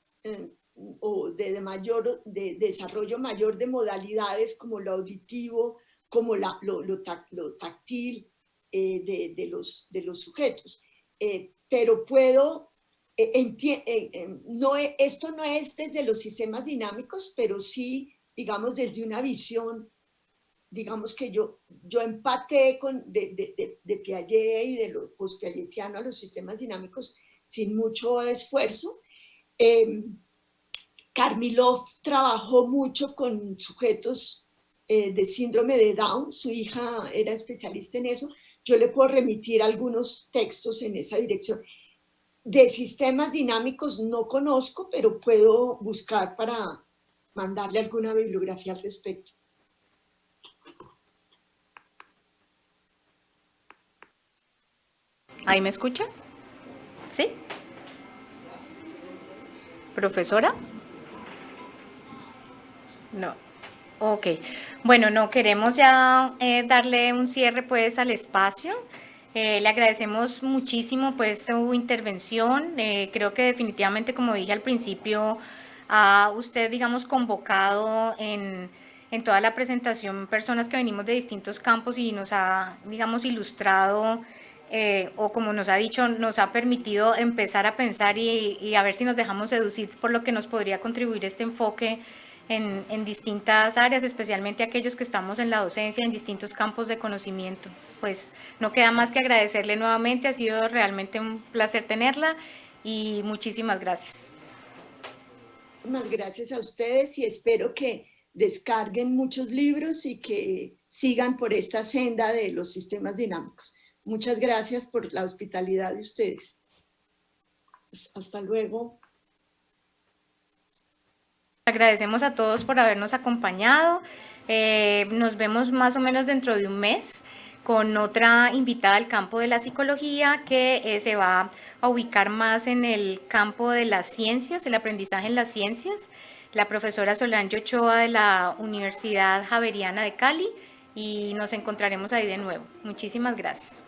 o de desarrollo mayor de modalidades como lo auditivo, como lo táctil de los sujetos. Pero puedo, esto no es desde los sistemas dinámicos, pero sí, digamos, desde una visión, digamos que yo empaté de Piaget y de lo post-piagetiano a los sistemas dinámicos sin mucho esfuerzo. Karmilov trabajó mucho con sujetos de síndrome de Down, su hija era especialista en eso. Yo le puedo remitir algunos textos en esa dirección. De sistemas dinámicos no conozco, pero puedo buscar para mandarle alguna bibliografía al respecto. ¿Ahí me escucha? ¿Sí? ¿Profesora? No. Ok. Bueno, no queremos ya darle un cierre pues al espacio. Le agradecemos muchísimo pues su intervención. Creo que definitivamente, como dije al principio, a usted, digamos, convocado en toda la presentación personas que venimos de distintos campos y nos ha, digamos, ilustrado o como nos ha dicho, nos ha permitido empezar a pensar y a ver si nos dejamos seducir por lo que nos podría contribuir este enfoque en distintas áreas, especialmente aquellos que estamos en la docencia, en distintos campos de conocimiento. Pues no queda más que agradecerle nuevamente, ha sido realmente un placer tenerla y muchísimas gracias. Muchísimas gracias a ustedes y espero que descarguen muchos libros y que sigan por esta senda de los sistemas dinámicos. Muchas gracias por la hospitalidad de ustedes. Hasta luego. Agradecemos a todos por habernos acompañado. Nos vemos más o menos dentro de un mes con otra invitada del campo de la psicología que se va a ubicar más en el campo de las ciencias, el aprendizaje en las ciencias, la profesora Solange Ochoa de la Universidad Javeriana de Cali, y nos encontraremos ahí de nuevo. Muchísimas gracias.